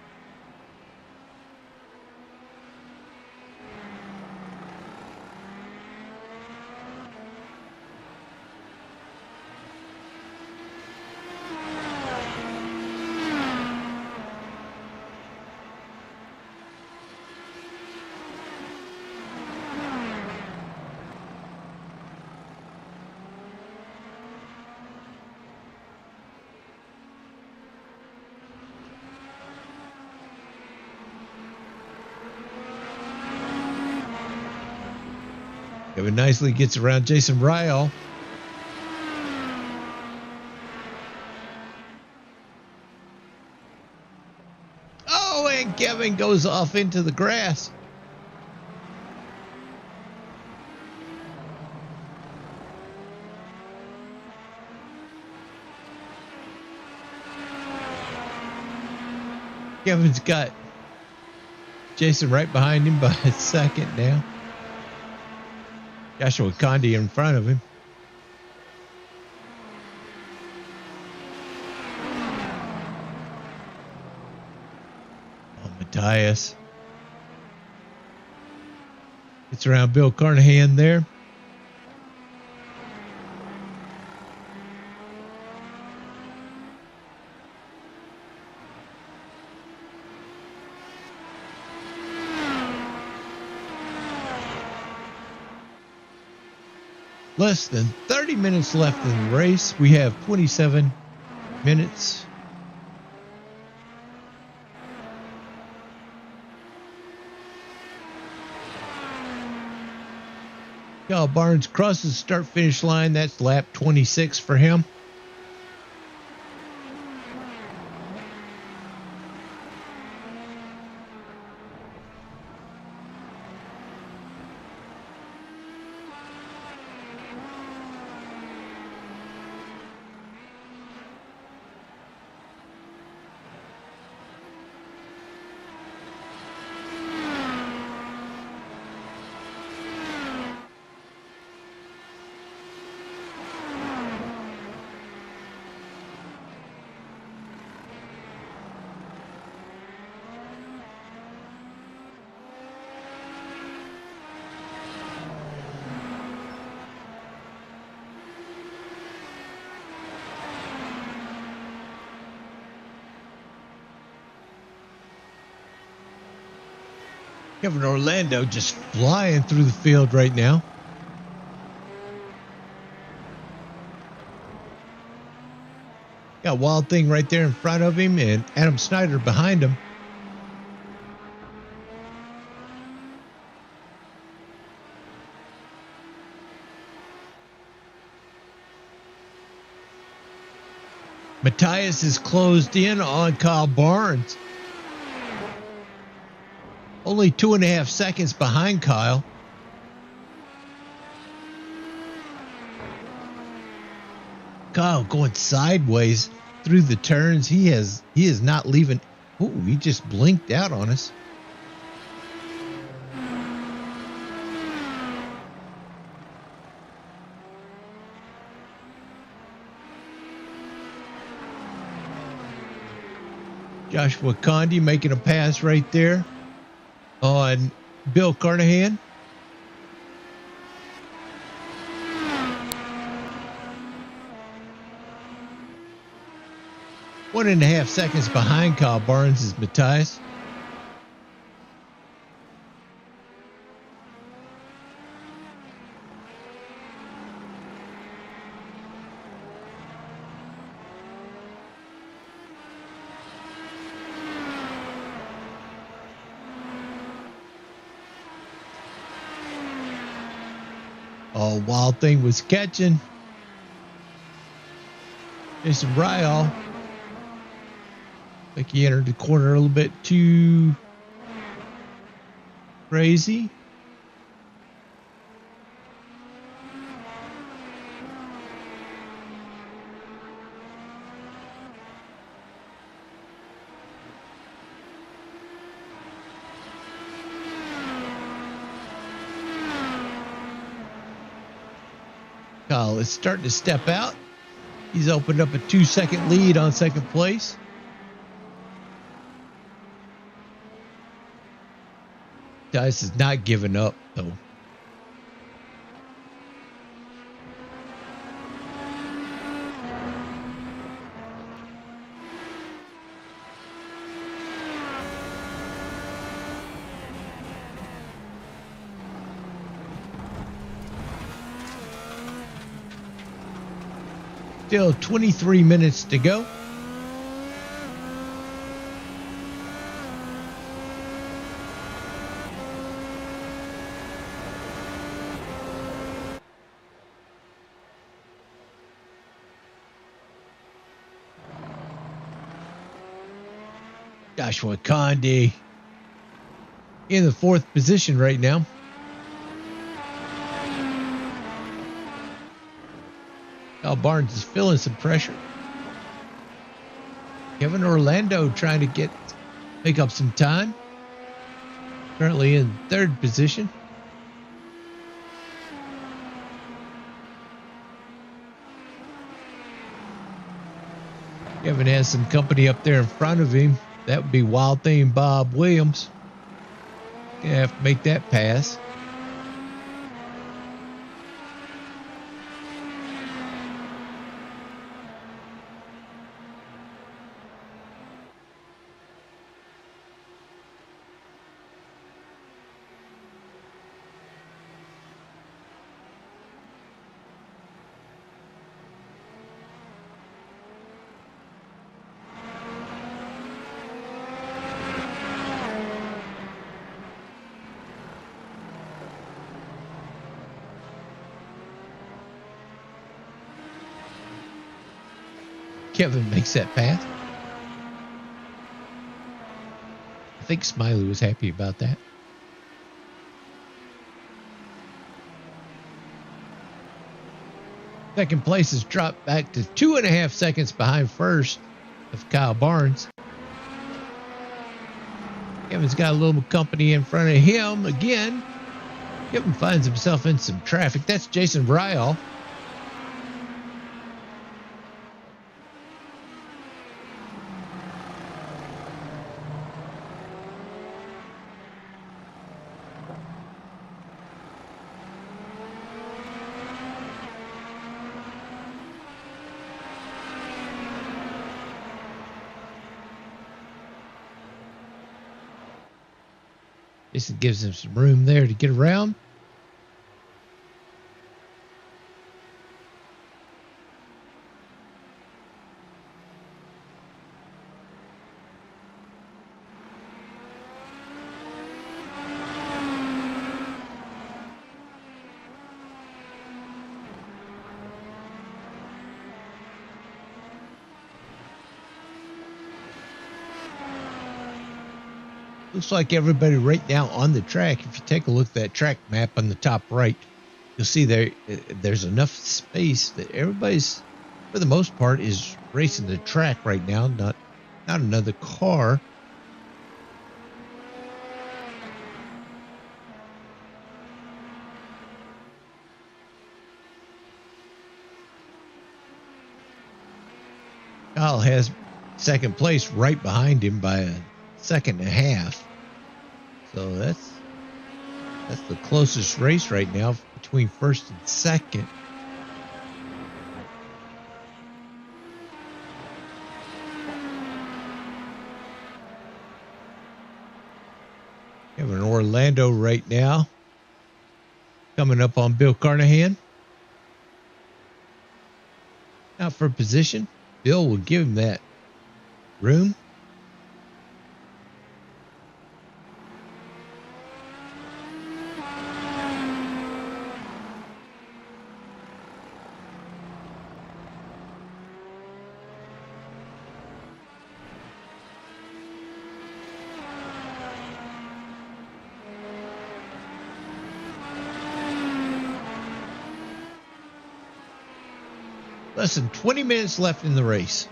Kevin Nicely gets around Jason Ryle. Oh, and Kevin goes off into the grass. Kevin's got Jason right behind him by a second now. Joshua Condi in front of him. Oh, Matthias gets around Bill Carnahan there. Less than 30 minutes left in the race. We have 27 minutes. Kyle Barnes crosses the start-finish line. That's lap 26 for him. Kevin Orlando just flying through the field right now. Got Wild Thing right there in front of him and Adam Snyder behind him. Matthias is closed in on Kyle Barnes. Only 2.5 seconds behind Kyle. Kyle going sideways through the turns. He is not leaving. Oh, he just blinked out on us. Joshua Condi making a pass right there on Bill Carnahan. One and a half seconds behind Kyle Barnes is Matthias. Oh, Wild Thing was catching. Jason Ryle. I think he entered the corner a little bit too crazy. Kyle is starting to step out. He's opened up a 2-second lead on second place. Dice is not giving up, though. Still 23 minutes to go. Joshua Condé in the 4th position right now. Kyle Barnes is feeling some pressure. Kevin Orlando trying to make up some time. Currently in 3rd position. Kevin has some company up there in front of him. That would be Wild Thing Bob Williams. Gonna have to make that pass. Kevin makes that pass. I think Smiley was happy about that. Second place has dropped back to 2.5 seconds behind first of Kyle Barnes. Kevin's got a little company in front of him again. Kevin finds himself in some traffic. That's Jason Ryall. This gives him some room there to get around. Looks like everybody right now on the track, if you take a look at that track map on the top right, you'll see there's enough space that everybody's, for the most part, is racing the track right now, not another car. Kyle has second place right behind him by a second and a half. So that's the closest race right now between first and second. Have an Orlando right now coming up on Bill Carnahan. Out for position. Bill will give him that room. Less than 20 minutes left in the race.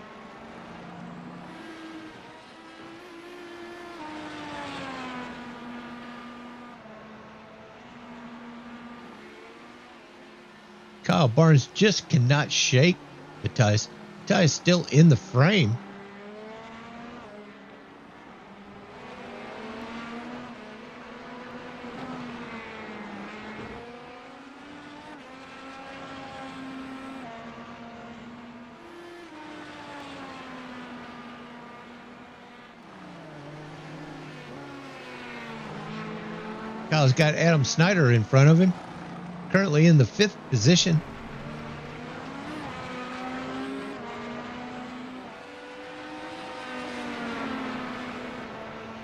Kyle Barnes just cannot shake Matthias. Matthias still in the frame. Kyle's got Adam Snyder in front of him, currently in the 5th position.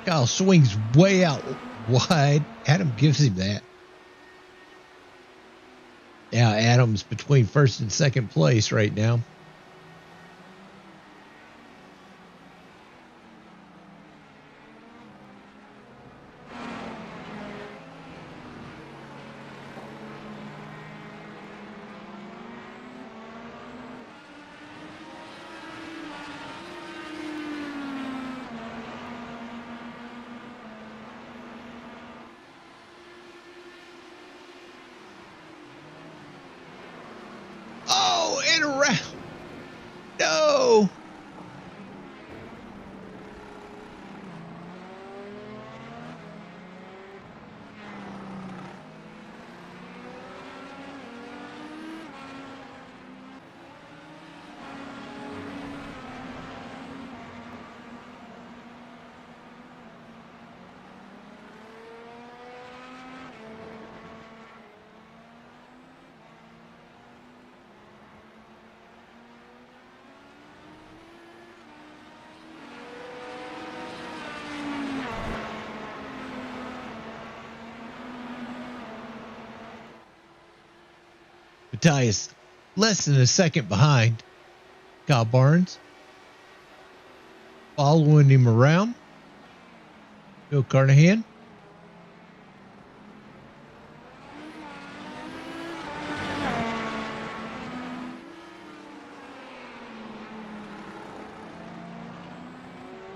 Kyle swings way out wide. Adam gives him that. Yeah, Adam's between 1st and 2nd place right now. Around. No. Matthias less than a second behind Kyle Barnes. Following him around, Bill Carnahan.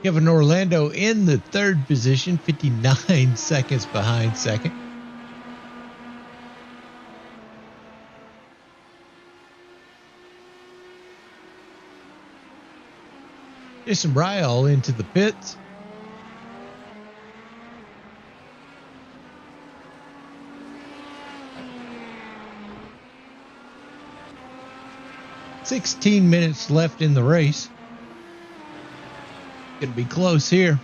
Kevin Orlando in the 3rd position, 59 seconds behind 2nd. Jason Ryall into the pits. $16 minutes left in the race. Gonna be close here.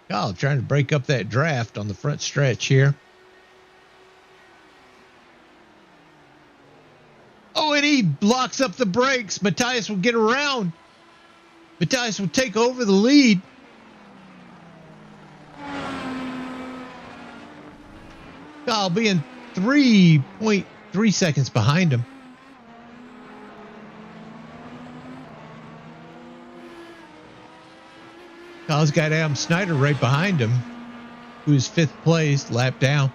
Kyle trying to break up that draft on the front stretch here. Oh, and he blocks up the brakes. Matthias will get around. Matthias will take over the lead. Kyle being 3.3 seconds behind him. Kyle's got Adam Snyder right behind him, who's 5th place, lap down.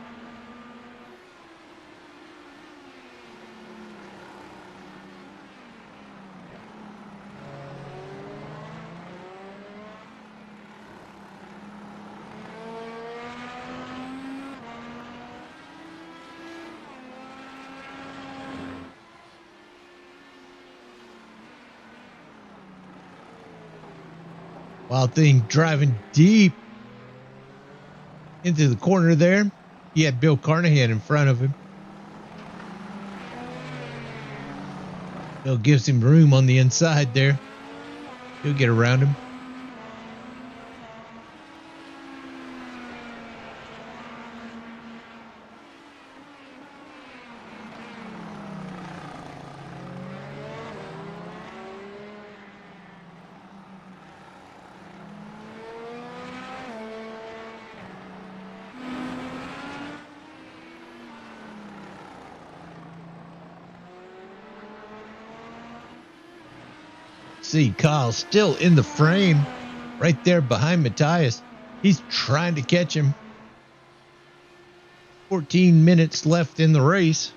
Wild Thing driving deep into the corner there. He had Bill Carnahan in front of him. Bill gives him room on the inside there. He'll get around him. See Kyle still in the frame. right there behind Matthias. He's trying to catch him. 14 minutes left in the race.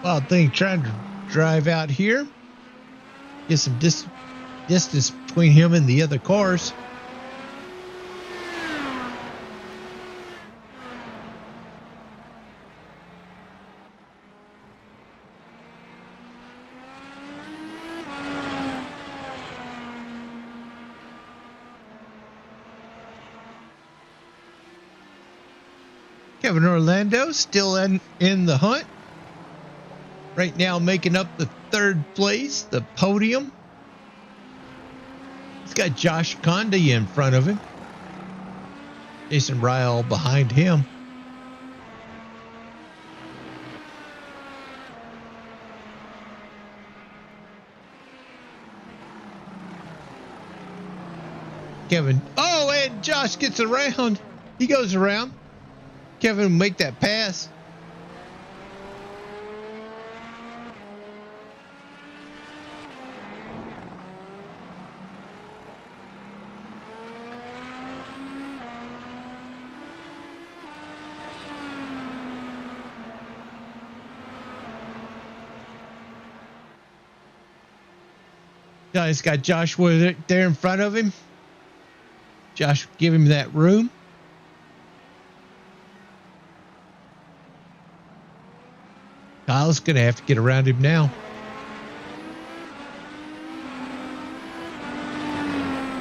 Wild thing trying to drive out here. Get some distance between him and the other cars. Kevin Orlando still in the hunt. Right now making up the third place, the podium. He's got Josh Conde in front of him. Jason Ryle behind him. Kevin. Oh, and Josh gets around. He goes around. Kevin will make that pass. He's got Joshua there in front of him. Josh, give him that room. Kyle's going to have to get around him now.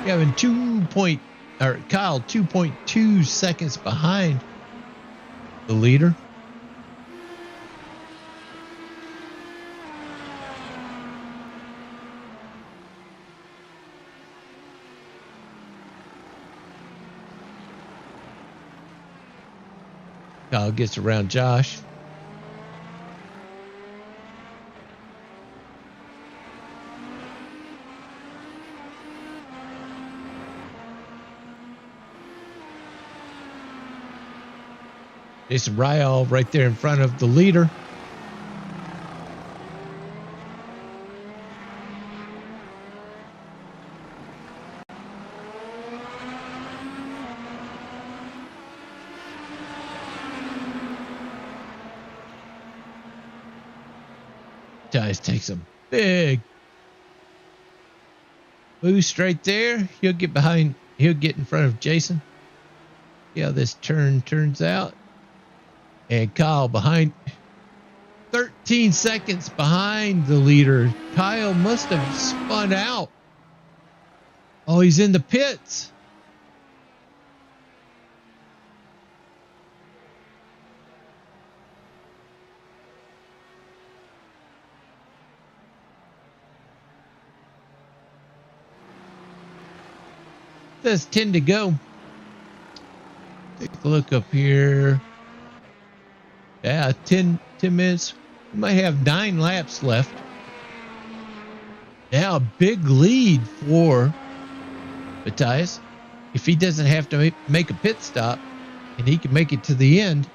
Kevin Kyle 2.2 seconds behind the leader. Kyle gets around Josh. Jason Ryle right there in front of the leader. Dice takes a big boost right there. He'll get in front of Jason. See how this turns out. And Kyle behind, 13 seconds behind the leader. Kyle must have spun out. Oh, he's in the pits. Says 10 to go. Take a look up here. Yeah, 10 minutes. We might have 9 laps left. Now a big lead for Matthias. If he doesn't have to make a pit stop and he can make it to the end,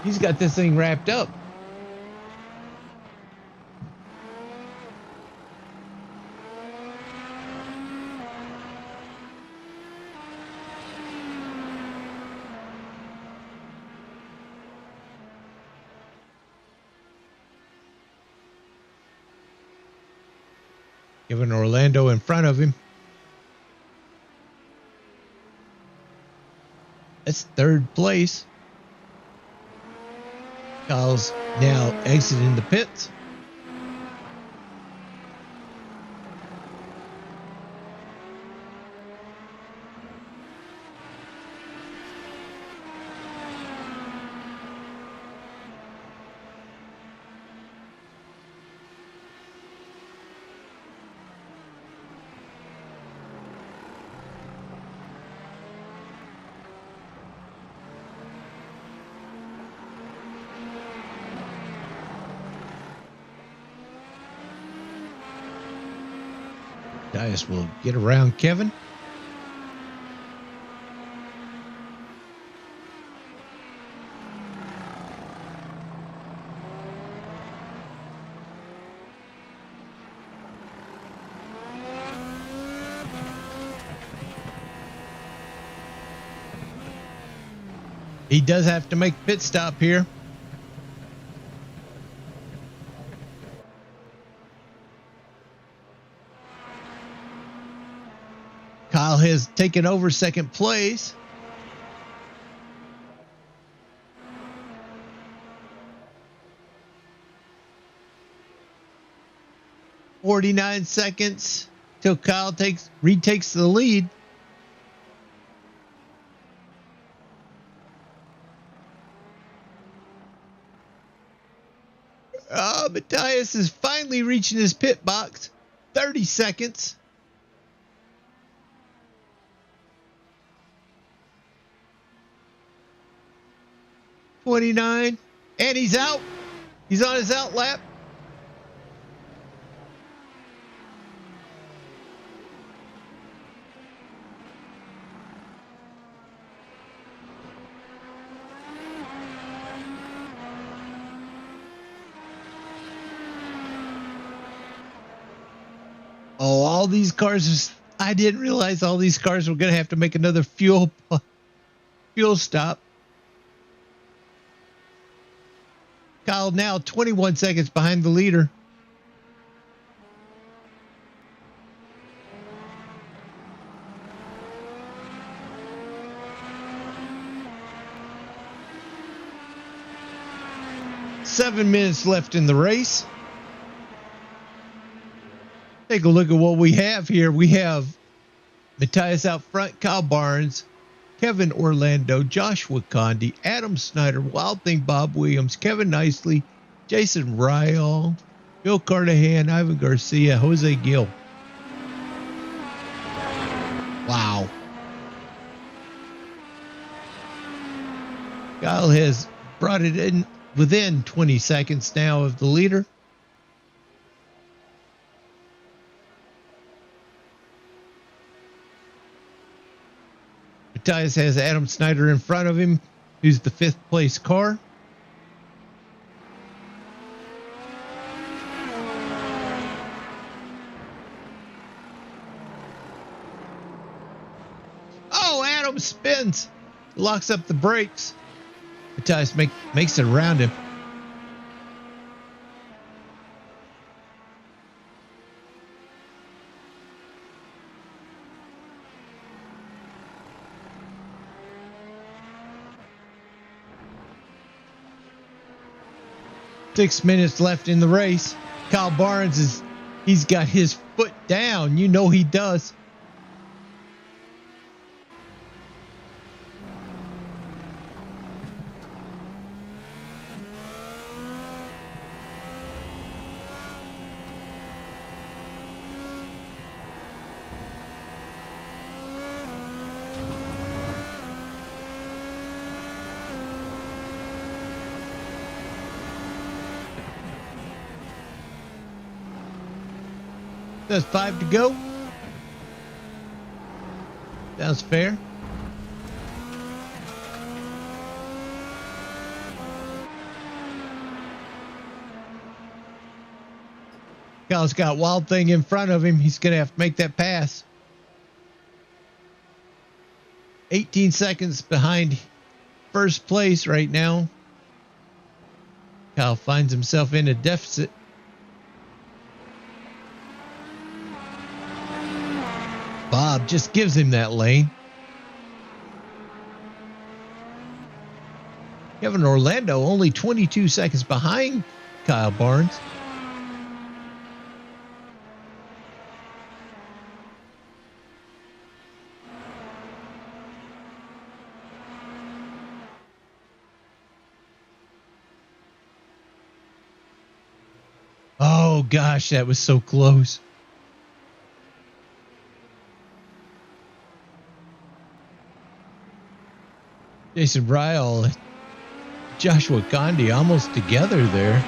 he's got this thing wrapped up. Giving Orlando in front of him. That's third place. Kyle's now exiting the pits. Matthias will get around Kevin. He does have to make a pit stop here. Kyle has taken over second place. "49 seconds till Kyle retakes the lead. Matthias is finally reaching his pit box. 30 seconds. "29, and he's out. He's on his out lap. Oh, all these cars, I didn't realize all these cars were going to have to make another fuel stop. Kyle now 21 seconds behind the leader. Seven minutes left in the race. Take a look at what we have here. We have Matthias out front, Kyle Barnes, Kevin Orlando, Joshua Condi, Adam Snyder, Wild Thing Bob Williams, Kevin Nicely, Jason Ryall, Bill Carnahan, Ivan Garcia, Jose Gill. Wow. Kyle has brought it in within 20 seconds now of the leader. Matthias has Adam Snyder in front of him, who's the 5th place car. Oh, Adam spins, locks up the brakes. Matthias makes it around him. Six minutes left in the race. Kyle Barnes he's got his foot down. You know he does. That's 5 to go. Sounds fair. Kyle's got Wild Thing in front of him. He's going to have to make that pass. 18 seconds behind first place right now. Kyle finds himself in a deficit. Bob just gives him that lane. Kevin Orlando only 22 seconds behind Kyle Barnes. Oh gosh, that was so close. Jason Ryall, Joshua Condi almost together there.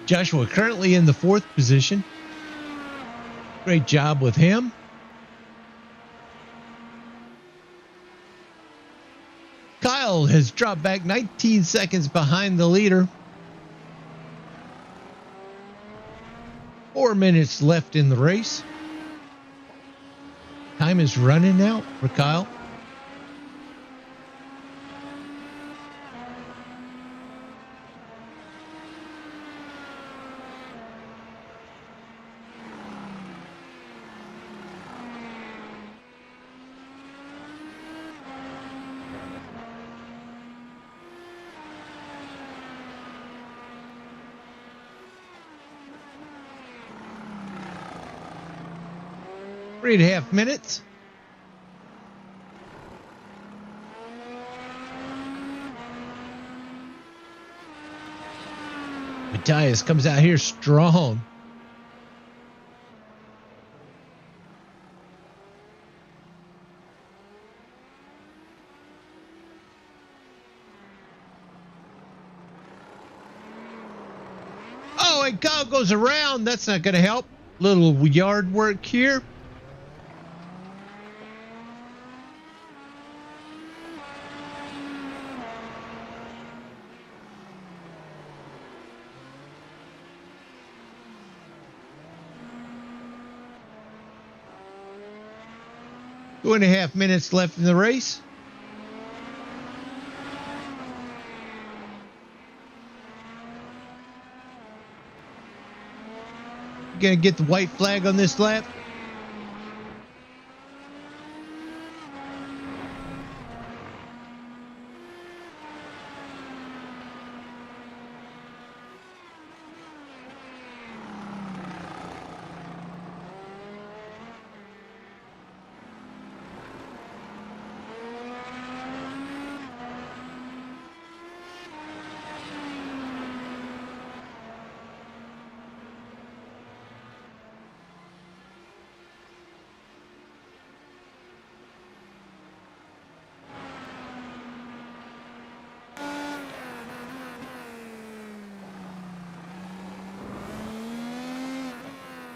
Joshua currently in the 4th position. Great job with him. Kyle has dropped back 19 seconds behind the leader. 4 minutes left in the race. Time is running out for Kyle. Three and a half minutes. Matthias comes out here strong. Oh, and Kyle goes around. That's not going to help. Little yard work here. Two and a half minutes left in the race. You gonna get the white flag on this lap?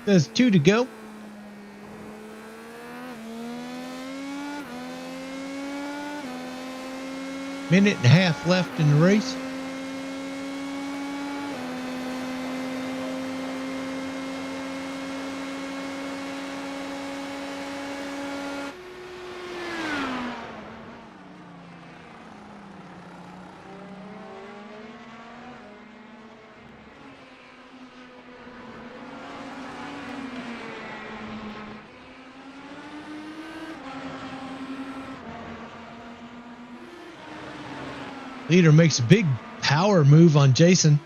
There's 2 to go. Minute and a half left in the race. Leader makes a big power move on Jason.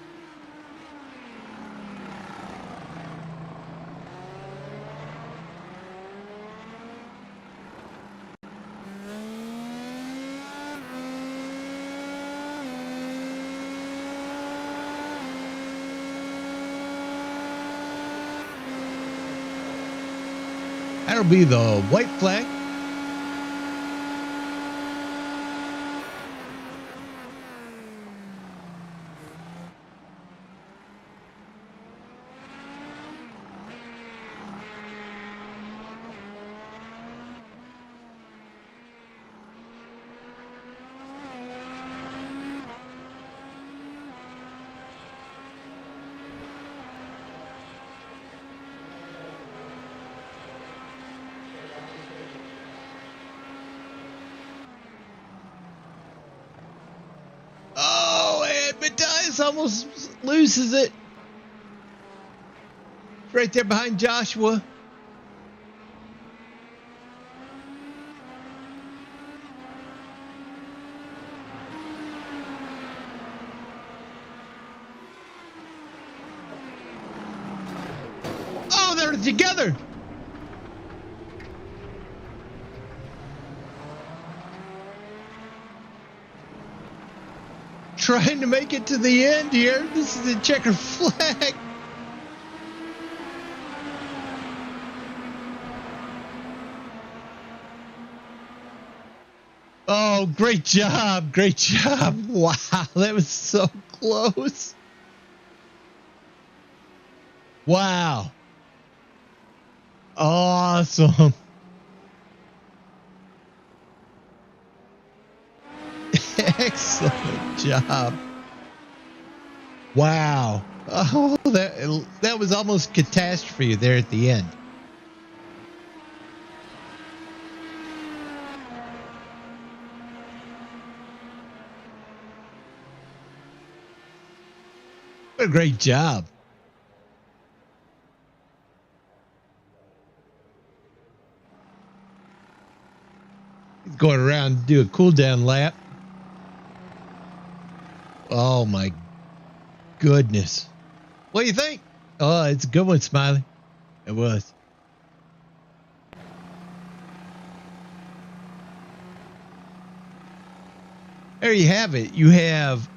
That'll be the white flag. Almost loses it. Right there behind Joshua. Oh, they're together. Trying to make it to the end here. This is a checkered flag. Oh, great job. Great job. Wow, that was so close. Wow. Awesome. Excellent job. Wow. Oh, that was almost catastrophe there at the end. What a great job. He's going around and do a cool down lap. Oh my goodness. What do you think? Oh, it's a good one, Smiley. It was. There you have it. You have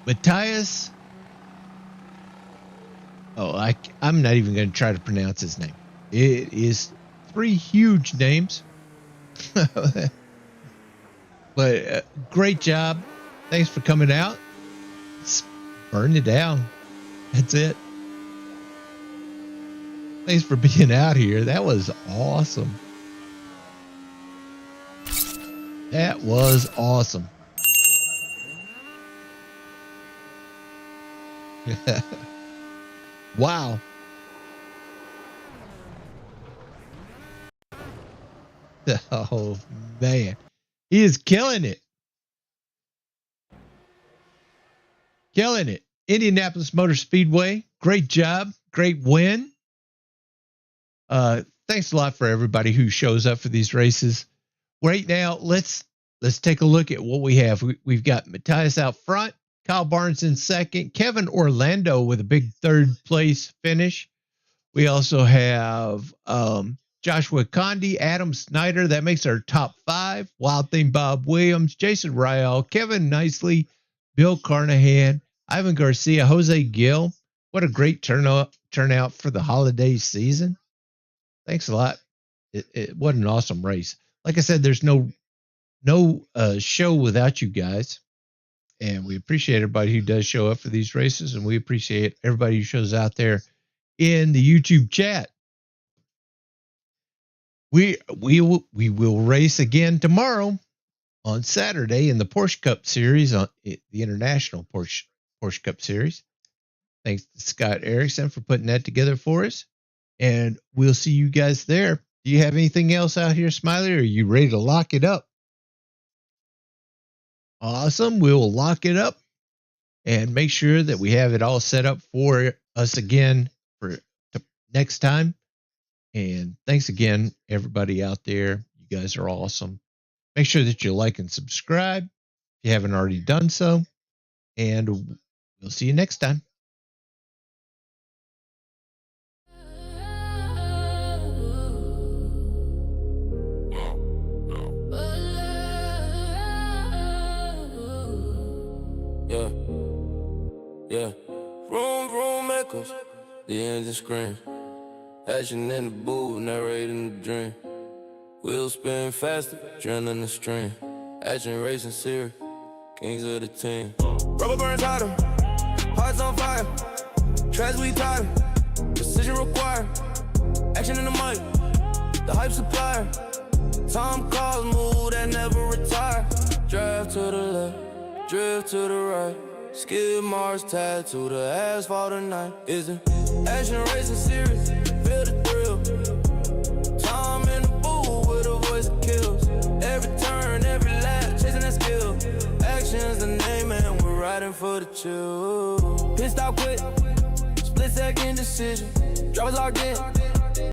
Matthias. Oh, I'm not even going to try to pronounce his name. It is 3 huge names. But great job. Thanks for coming out. Burn it down. That's it. Thanks for being out here. That was awesome. That was awesome. Wow. Oh, man. He is killing it. Killing it. Indianapolis Motor Speedway. Great job. Great win. Thanks a lot for everybody who shows up for these races. Right now, let's take a look at what we have. We've got Matthias out front, Kyle Barnes in second, Kevin Orlando with a big 3rd place finish. We also have Joshua Condi, Adam Snyder. That makes our top 5. Wild Thing Bob Williams, Jason Ryall, Kevin Nicely, Bill Carnahan, Ivan Garcia, Jose Gill. What a great turnout for the holiday season. Thanks a lot. What an awesome race. Like I said, there's no show without you guys. And we appreciate everybody who does show up for these races. And we appreciate everybody who shows out there in the YouTube chat. We will race again tomorrow on Saturday in the Porsche Cup Series, on the International Porsche Cup Series. Thanks to Scott Erickson for putting that together for us. And we'll see you guys there. Do you have anything else out here, Smiley, or are you ready to lock it up? Awesome. We will lock it up and make sure that we have it all set up for us again for next time. And thanks again, everybody out there. You guys are awesome. Make sure that you like and subscribe if you haven't already done so. And we'll see you next time. Yeah. Room echoes, the engine scream. Action in the booth, narrating the dream. Wheels spin faster, adrenaline the stream. Action racing serious, kings of the team. Rubber burns hotter, hearts on fire. Tracks we tighter, precision required. Action in the mic, the hype supplier. Tom calls, move that never retire. Drive to the left, drift to the right. Skid marks tied to the asphalt tonight. Is it action racing serious? Feel the thrill. Tom in the booth with a voice that kills. Every turn, every lap, chasing that skill. Action's the name and we're riding for the chill. Pit stop quick, split second decision. Drivers locked in.